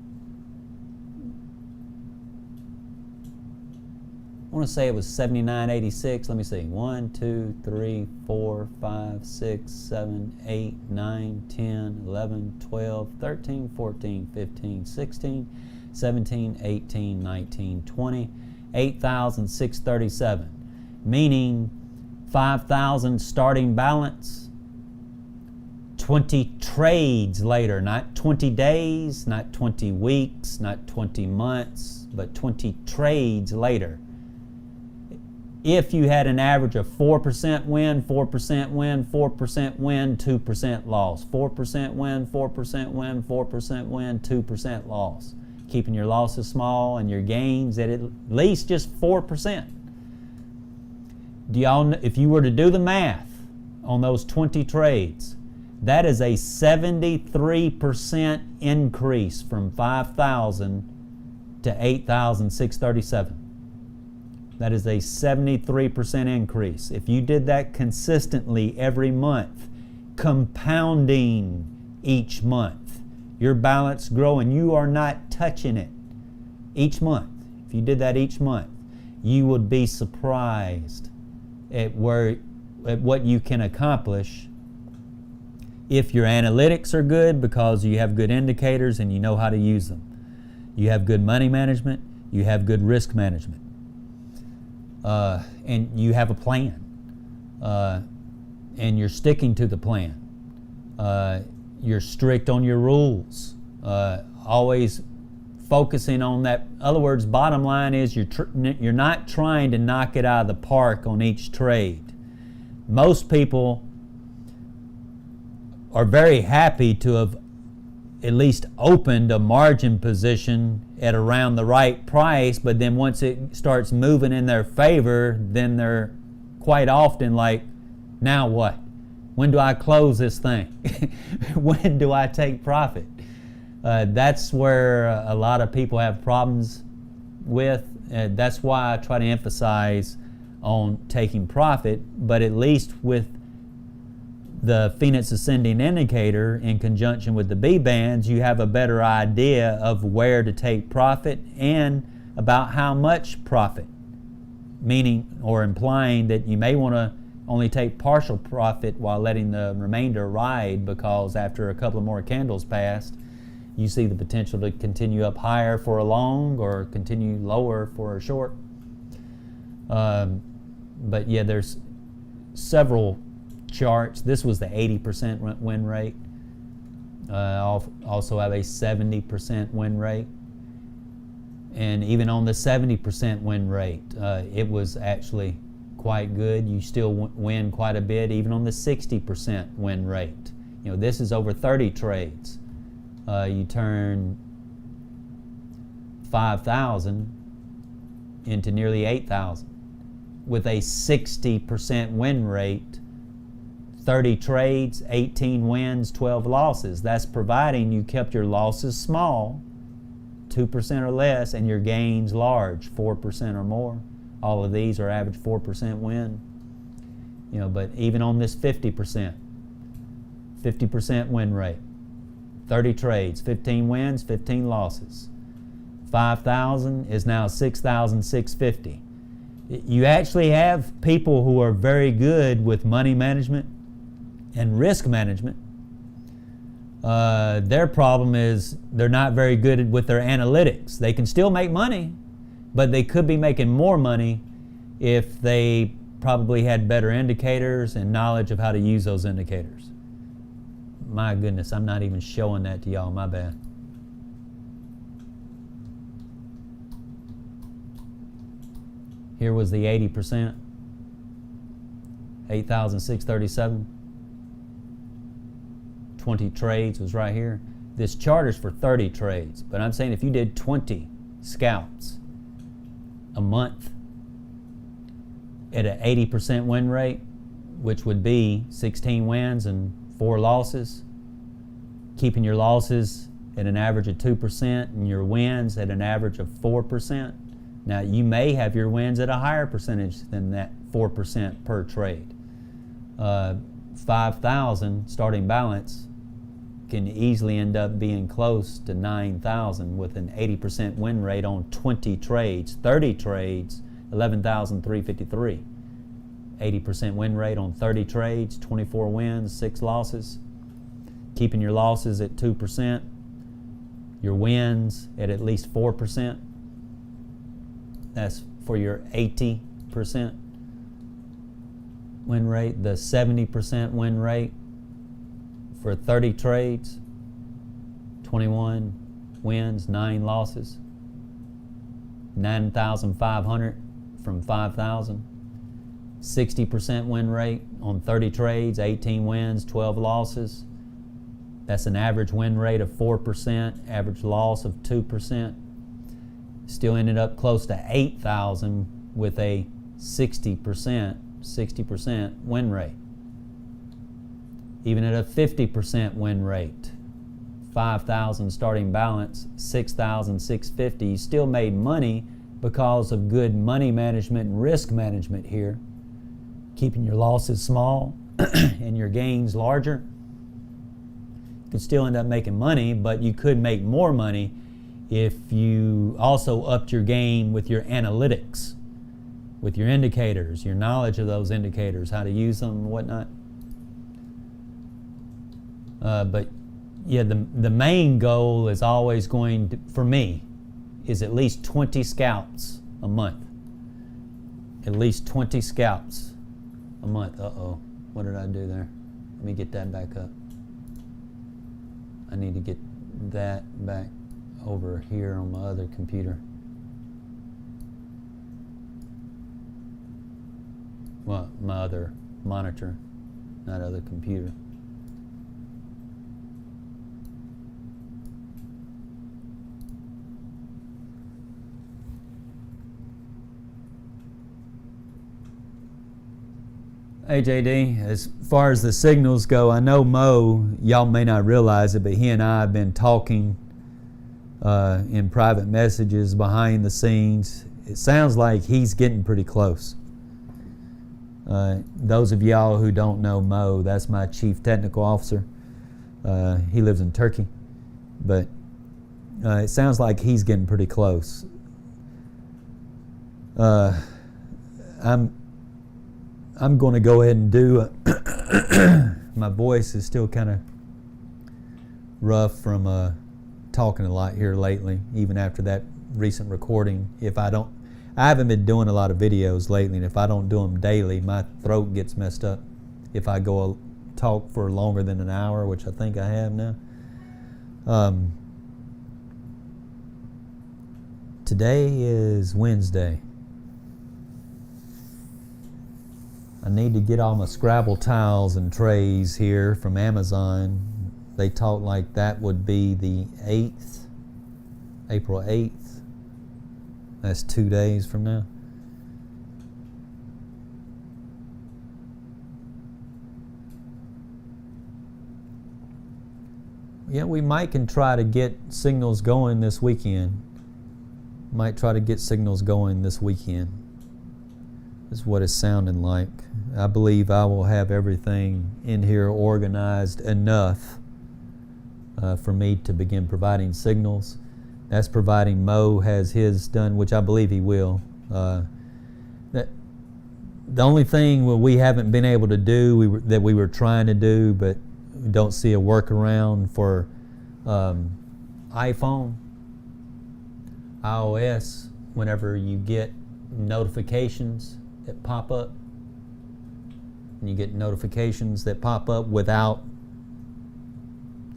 I want to say it was 79.86. Let me see. 1, 2, 3, 4, 5, 6, 7, 8, 9, 10, 11, 12, 13, 14, 15, 16, 17, 18, 19, 20, 8,637. Meaning 5,000 starting balance, 20 trades later, not 20 days, not 20 weeks, not 20 months, but 20 trades later. If you had an average of 4% win, 4% win, 4% win, 2% loss. 4% win, 4% win, 4% win, 2% loss. Keeping your losses small and your gains at least just 4%. Do y'all, if you were to do the math on those 20 trades, that is a 73% increase from 5,000 to 8,637. That is a 73% increase. If you did that consistently every month, compounding each month, your balance growing, you are not touching it each month. If you did that each month, you would be surprised at what you can accomplish if your analytics are good, because you have good indicators and you know how to use them. You have good money management, you have good risk management. And you have a plan, and you're sticking to the plan. You're strict on your rules, always focusing on that. In other words, bottom line is you're not trying to knock it out of the park on each trade. Most people are very happy to have at least opened a margin position at around the right price, but then once it starts moving in their favor, then they're quite often like, now what? When do I close this thing? When do I take profit? That's where a lot of people have problems with. That's why I try to emphasize on taking profit, but at least with the Phoenix Ascending Indicator in conjunction with the B bands, you have a better idea of where to take profit and about how much profit, meaning or implying that you may want to only take partial profit while letting the remainder ride, because after a couple of more candles passed, you see the potential to continue up higher for a long or continue lower for a short. But yeah, there's several charts. This was the 80% win rate. Also have a 70% win rate. And even on the 70% win rate, it was actually quite good. You still win quite a bit, even on the 60% win rate. You know, this is over 30 trades. You turn 5,000 into nearly 8,000 with a 60% win rate. 30 trades, 18 wins, 12 losses. That's providing you kept your losses small, 2% or less, and your gains large, 4% or more. All of these are average 4% win. You know, but even on this 50% win rate, 30 trades, 15 wins, 15 losses. 5,000 is now 6,650. You actually have people who are very good with money management and risk management. Their problem is they're not very good with their analytics. They can still make money, but they could be making more money if they probably had better indicators and knowledge of how to use those indicators. My goodness, I'm not even showing that to y'all, my bad. Here was the 80%, 8,637. 20 trades was right here. This chart is for 30 trades, but I'm saying if you did 20 scalps a month at an 80% win rate, which would be 16 wins and 4 losses, keeping your losses at an average of 2% and your wins at an average of 4%. Now, you may have your wins at a higher percentage than that 4% per trade. 5,000 starting balance can easily end up being close to 9,000 with an 80% win rate on 20 trades. 30 trades, 11,353. 80% win rate on 30 trades, 24 wins, 6 losses. Keeping your losses at 2%, your wins at least 4%. That's for your 80% win rate. The 70% win rate for 30 trades, 21 wins, 9 losses, 9,500 from 5,000. 60% win rate on 30 trades, 18 wins, 12 losses. That's an average win rate of 4%, average loss of 2%. Still ended up close to 8,000 with a 60% win rate. Even at a 50% win rate, 5,000 starting balance, 6,650, you still made money because of good money management and risk management here, keeping your losses small and your gains larger. You could still end up making money, but you could make more money if you also upped your game with your analytics, with your indicators, your knowledge of those indicators, how to use them and whatnot. But yeah, the main goal is always going to, for me, is at least 20 scalps a month. At least 20 scalps a month. Uh-oh, what did I do there? Let me get that back up. I need to get that back over here on my other computer. Well, my other monitor, not other computer. Hey JD, as far as the signals go, I know Mo, y'all may not realize it, but he and I have been talking in private messages behind the scenes. It sounds like he's getting pretty close. Those of y'all who don't know Mo, that's my chief technical officer. He lives in Turkey, but it sounds like he's getting pretty close. I'm going to go ahead and do my voice is still kind of rough from talking a lot here lately, even after that recent recording. I haven't been doing a lot of videos lately, and if I don't do them daily, my throat gets messed up. If I go talk for longer than an hour, which I think I have now. Today is Wednesday. I need to get all my Scrabble tiles and trays here from Amazon. They talk like that would be the 8th, April 8th. That's 2 days from now. Yeah, we can try to get signals going this weekend. Might try to get signals going this weekend. Is what it's sounding like. I believe I will have everything in here organized enough for me to begin providing signals. That's providing Mo has his done, which I believe he will. The only thing we haven't been able to do that we were trying to do, but we don't see a workaround for iPhone, iOS. Whenever you get notifications that pop up, and you get notifications that pop up without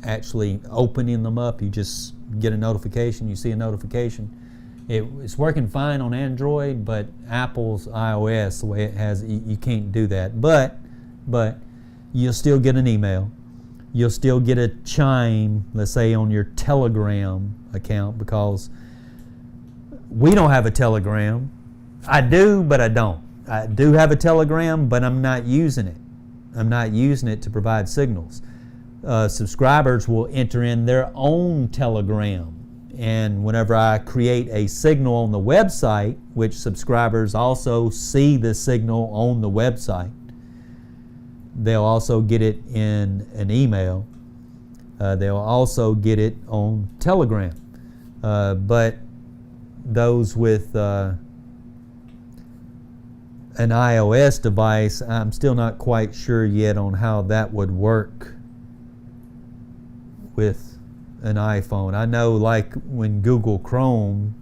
actually opening them up, you just get a notification, you see a notification. It's working fine on Android, but Apple's iOS, the way it has, you can't do that. But you'll still get an email. You'll still get a chime, let's say on your Telegram account, because we don't have a Telegram. I do, but I don't. I do have a Telegram, but I'm not using it. I'm not using it to provide signals. Subscribers will enter in their own Telegram. And whenever I create a signal on the website, which subscribers also see the signal on the website, they'll also get it in an email. They'll also get it on Telegram. But those with an iOS device, I'm still not quite sure yet on how that would work with an iPhone. I know, like when Google Chrome,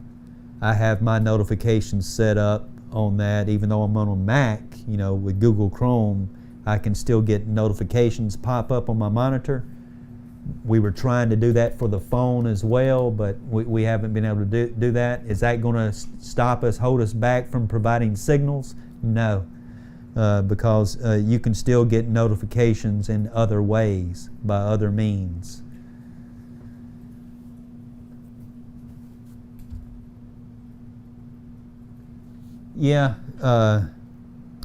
I have my notifications set up on that. Even though I'm on a Mac, with Google Chrome, I can still get notifications pop up on my monitor. We were trying to do that for the phone as well, but we haven't been able to do that. Is that going to stop us, hold us back from providing signals? No, because you can still get notifications in other ways, by other means. Yeah,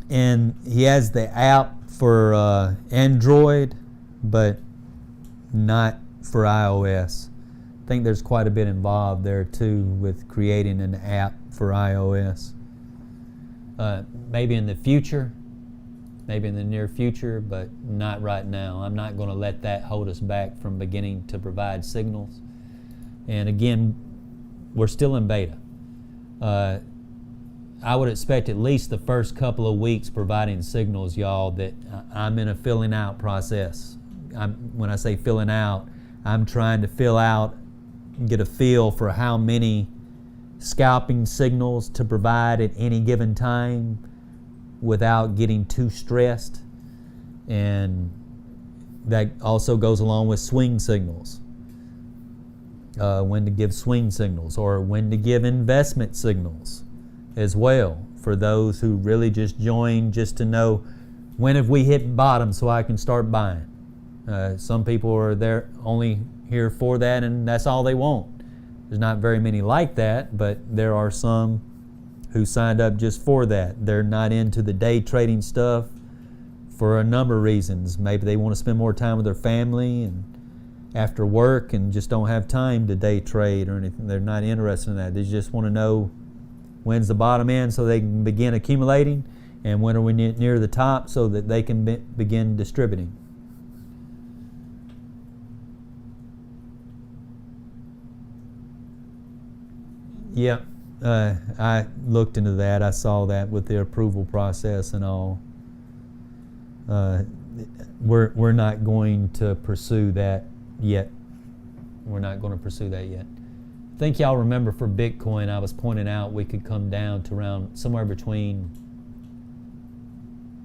and he has the app for Android, but not for iOS. I think there's quite a bit involved there too with creating an app for iOS. Maybe in the future, maybe in the near future, but not right now. I'm not going to let that hold us back from beginning to provide signals. And again, we're still in beta. I would expect at least the first couple of weeks providing signals, y'all, that I'm in a filling out process. When I say filling out, I'm trying to fill out, get a feel for how many scalping signals to provide at any given time without getting too stressed. And that also goes along with swing signals. When to give swing signals, or when to give investment signals as well, for those who really just join just to know when have we hit bottom so I can start buying. Some people are there only here for that, and that's all they want. There's not very many like that, but there are some who signed up just for that. They're not into the day trading stuff for a number of reasons. Maybe they want to spend more time with their family and after work and just don't have time to day trade or anything. They're not interested in that. They just want to know when's the bottom end so they can begin accumulating, and when are we near the top so that they can begin distributing. Yeah, I looked into that. I saw that with the approval process and all. We're not going to pursue that yet. We're not going to pursue that yet. I think y'all remember for Bitcoin, I was pointing out we could come down to around somewhere between,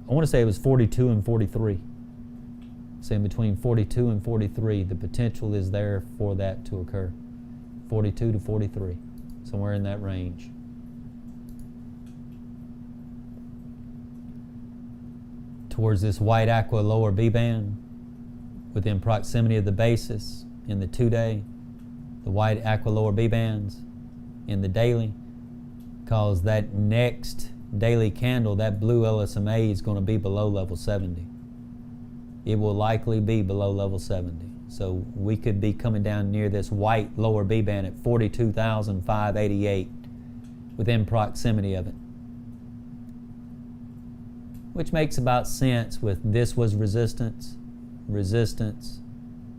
I want to say it was 42 and 43. Saying between 42 and 43, the potential is there for that to occur. 42 to 43. somewhere in that range. Towards this white aqua lower B band, within proximity of the basis in the 2-day, the white aqua lower B bands in the daily, because that next daily candle, that blue LSMA, is going to be below level 70. It will likely be below level 70. So we could be coming down near this white lower B band at 42,588 within proximity of it. Which makes about sense with this was resistance,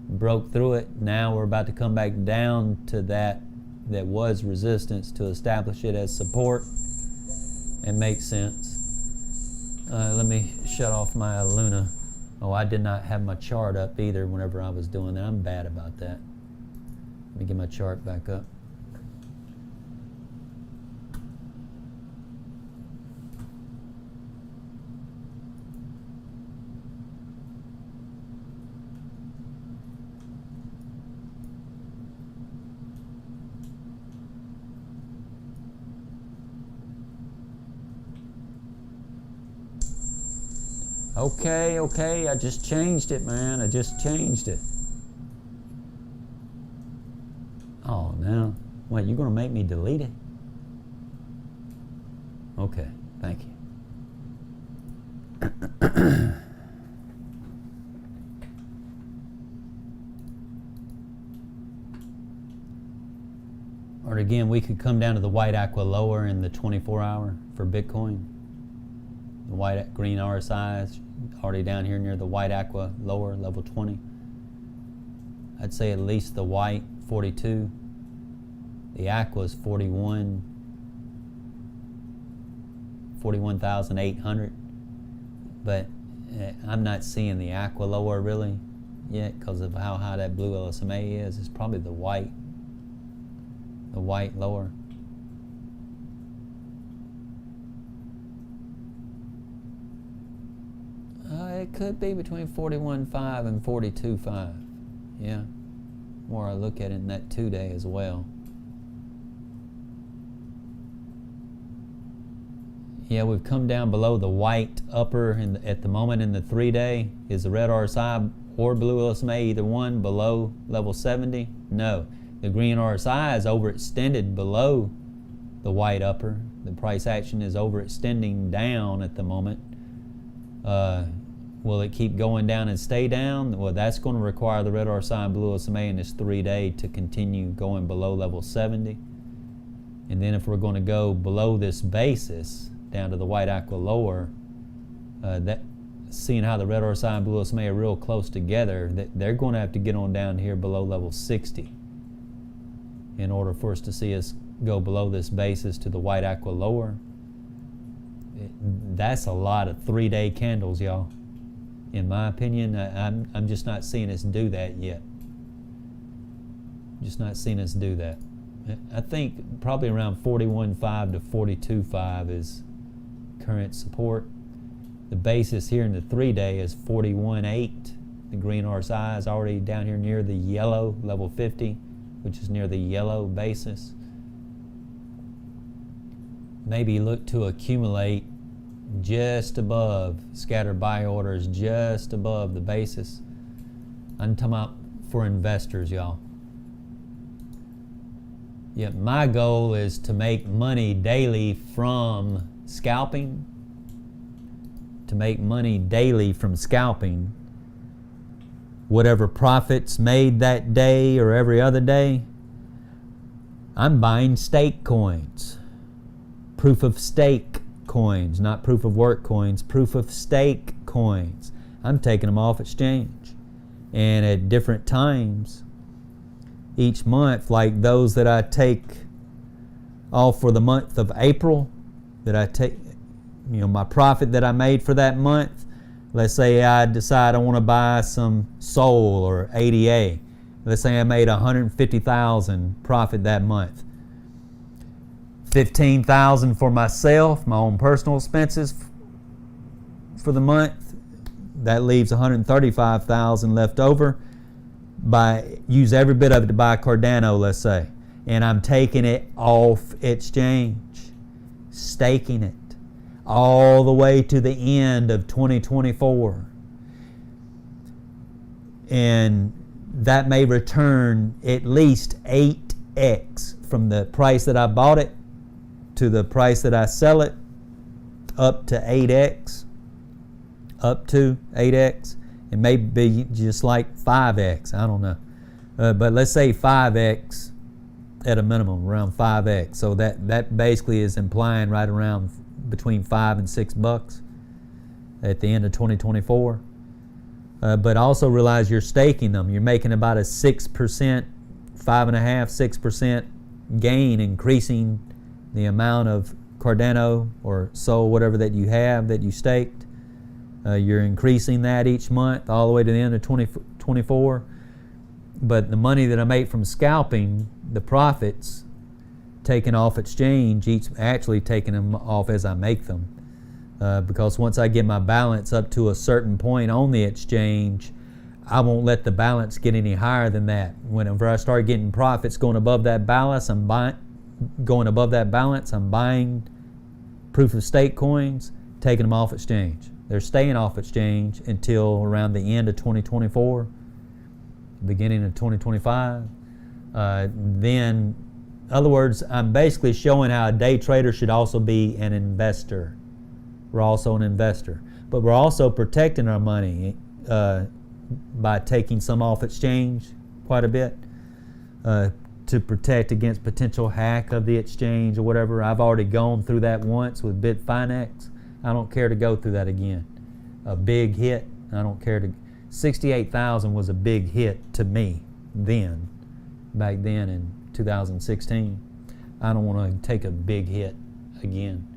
broke through it. Now we're about to come back down to that was resistance to establish it as support. It makes sense. Let me shut off my Luna. Oh, I did not have my chart up either whenever I was doing that. I'm bad about that. Let me get my chart back up. Okay, I just changed it, man. I just changed it. Oh, no. Wait, you're going to make me delete it? Okay, thank you. Or again, we could come down to the white aqua lower in the 24-hour for Bitcoin. The white green RSI is already down here near the white aqua lower, level 20. I'd say at least the white 42. The aqua is 41,800. But I'm not seeing the aqua lower really yet because of how high that blue LSMA is. It's probably the white lower. It could be between 41.5 and 42.5. Yeah. More I look at it in that 2-day as well. Yeah, we've come down below the white upper at the moment in the 3-day. Is the red RSI or blue LSMA, either one, below level 70? No. The green RSI is overextended below the white upper. The price action is overextending down at the moment. Will it keep going down and stay down? Well, that's going to require the red RSI and blue LSMA in this 3-day to continue going below level 70. And then if we're going to go below this basis, down to the white aqua lower, seeing how the red RSI and blue LSMA are real close together, they're going to have to get on down here below level 60 in order for us to see us go below this basis to the white aqua lower. That's a lot of 3-day candles, y'all. In my opinion, I'm just not seeing us do that yet. Just not seeing us do that. I think probably around 41.5 to 42.5 is current support. The basis here in the 3-day is 41.8. The green RSI is already down here near the yellow, level 50, which is near the yellow basis. Maybe look to accumulate just above, scattered buy orders just above the basis. I'm talking about for investors, y'all. Yeah, my goal is to make money daily from scalping. To make money daily from scalping. Whatever profits made that day or every other day, I'm buying stake coins. Proof of stake coins, not proof of work coins, proof of stake coins. I'm taking them off exchange. And at different times each month, like those that I take off for the month of April, that I take, my profit that I made for that month, let's say I decide I want to buy some SOL or ADA. Let's say I made $150,000 profit that month. $15,000 for myself, my own personal expenses for the month. That leaves $135,000 left over. Use every bit of it to buy Cardano, let's say. and I'm taking it off exchange, staking it all the way to the end of 2024. And that may return at least 8x from the price that I bought it to the price that I sell it, up to 8x. It may be just like 5x, I don't know. But let's say 5x at a minimum, around 5x. So that basically is implying right around between $5 and $6 at the end of 2024. But also realize you're staking them. You're making about a 6%, 5.5%, 6% gain, increasing the amount of Cardano or SOL, whatever that you have that you staked. You're increasing that each month all the way to the end of 2024. But the money that I make from scalping, the profits taken off exchange, actually taking them off as I make them. Because once I get my balance up to a certain point on the exchange, I won't let the balance get any higher than that. Whenever I start getting profits going above that balance, I'm buying proof of stake coins, taking them off exchange. They're staying off exchange until around the end of 2024, beginning of 2025. Then, in other words, I'm basically showing how a day trader should also be an investor. We're also an investor, but we're also protecting our money by taking some off exchange quite a bit to protect against potential hack of the exchange or whatever. I've already gone through that once with Bitfinex. I don't care to go through that again. A big hit. I don't care to. 68,000 was a big hit to me then, back then in 2016. I don't want to take a big hit again.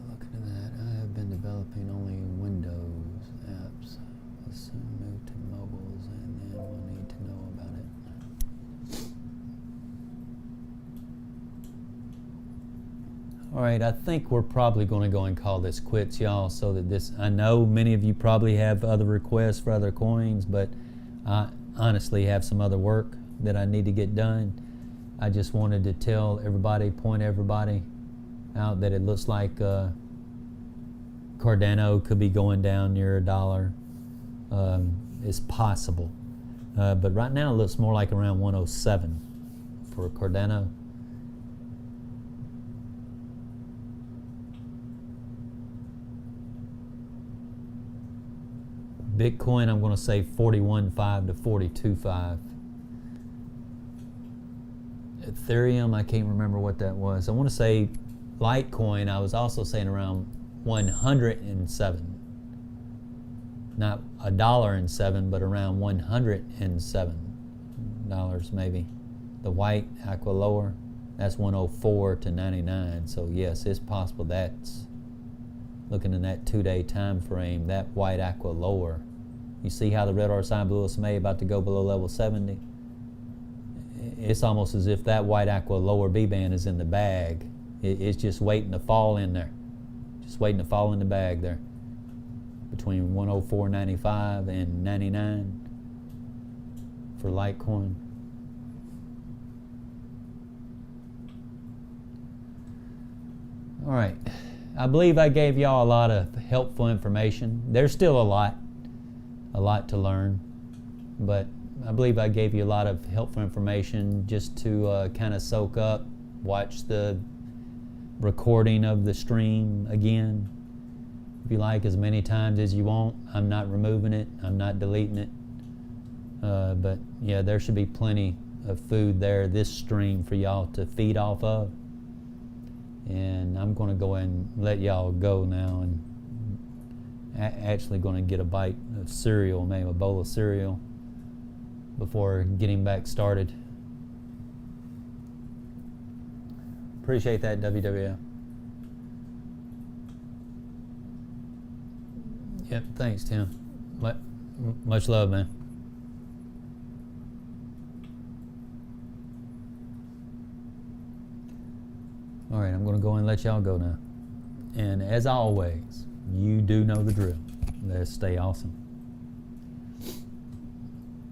Looking at that, I have been developing only Windows apps. We'll soon move to mobiles, and then we'll need to know about it. All right, I think we're probably going to go and call this quits, y'all, so that this, I know many of you probably have other requests for other coins, but I honestly have some other work that I need to get done. I just wanted to tell everybody, point everybody out that it looks like Cardano could be going down near $1. It's possible. But right now it looks more like around 107 for Cardano. Bitcoin, I'm going to say 41.5 to 42.5. Ethereum, I can't remember what that was. I want to say Litecoin, I was also saying around 107. Not $1.07, but around $107 maybe. The white aqua lower, that's 104 to 99. So yes, it's possible that's looking in that 2-day time frame, that white aqua lower. You see how the red RSI blue SMA about to go below level 70? It's almost as if that white aqua lower B band is in the bag. It's just waiting to fall in there. Just waiting to fall in the bag there. Between 104.95 and 99 for Litecoin. All right. I believe I gave y'all a lot of helpful information. There's still a lot to learn, but I believe I gave you a lot of helpful information just to kind of soak up, watch the recording of the stream again, if you like, as many times as you want. I'm not removing it, I'm not deleting it, but yeah, there should be plenty of food there, this stream, for y'all to feed off of. And I'm going to go and let y'all go now, and actually going to get a bite of cereal, maybe a bowl of cereal, before getting back started. Appreciate that, WWF. Yep, thanks, Tim. Much love, man. All right, I'm going to go and let y'all go now. And as always, you do know the drill. Let's stay awesome.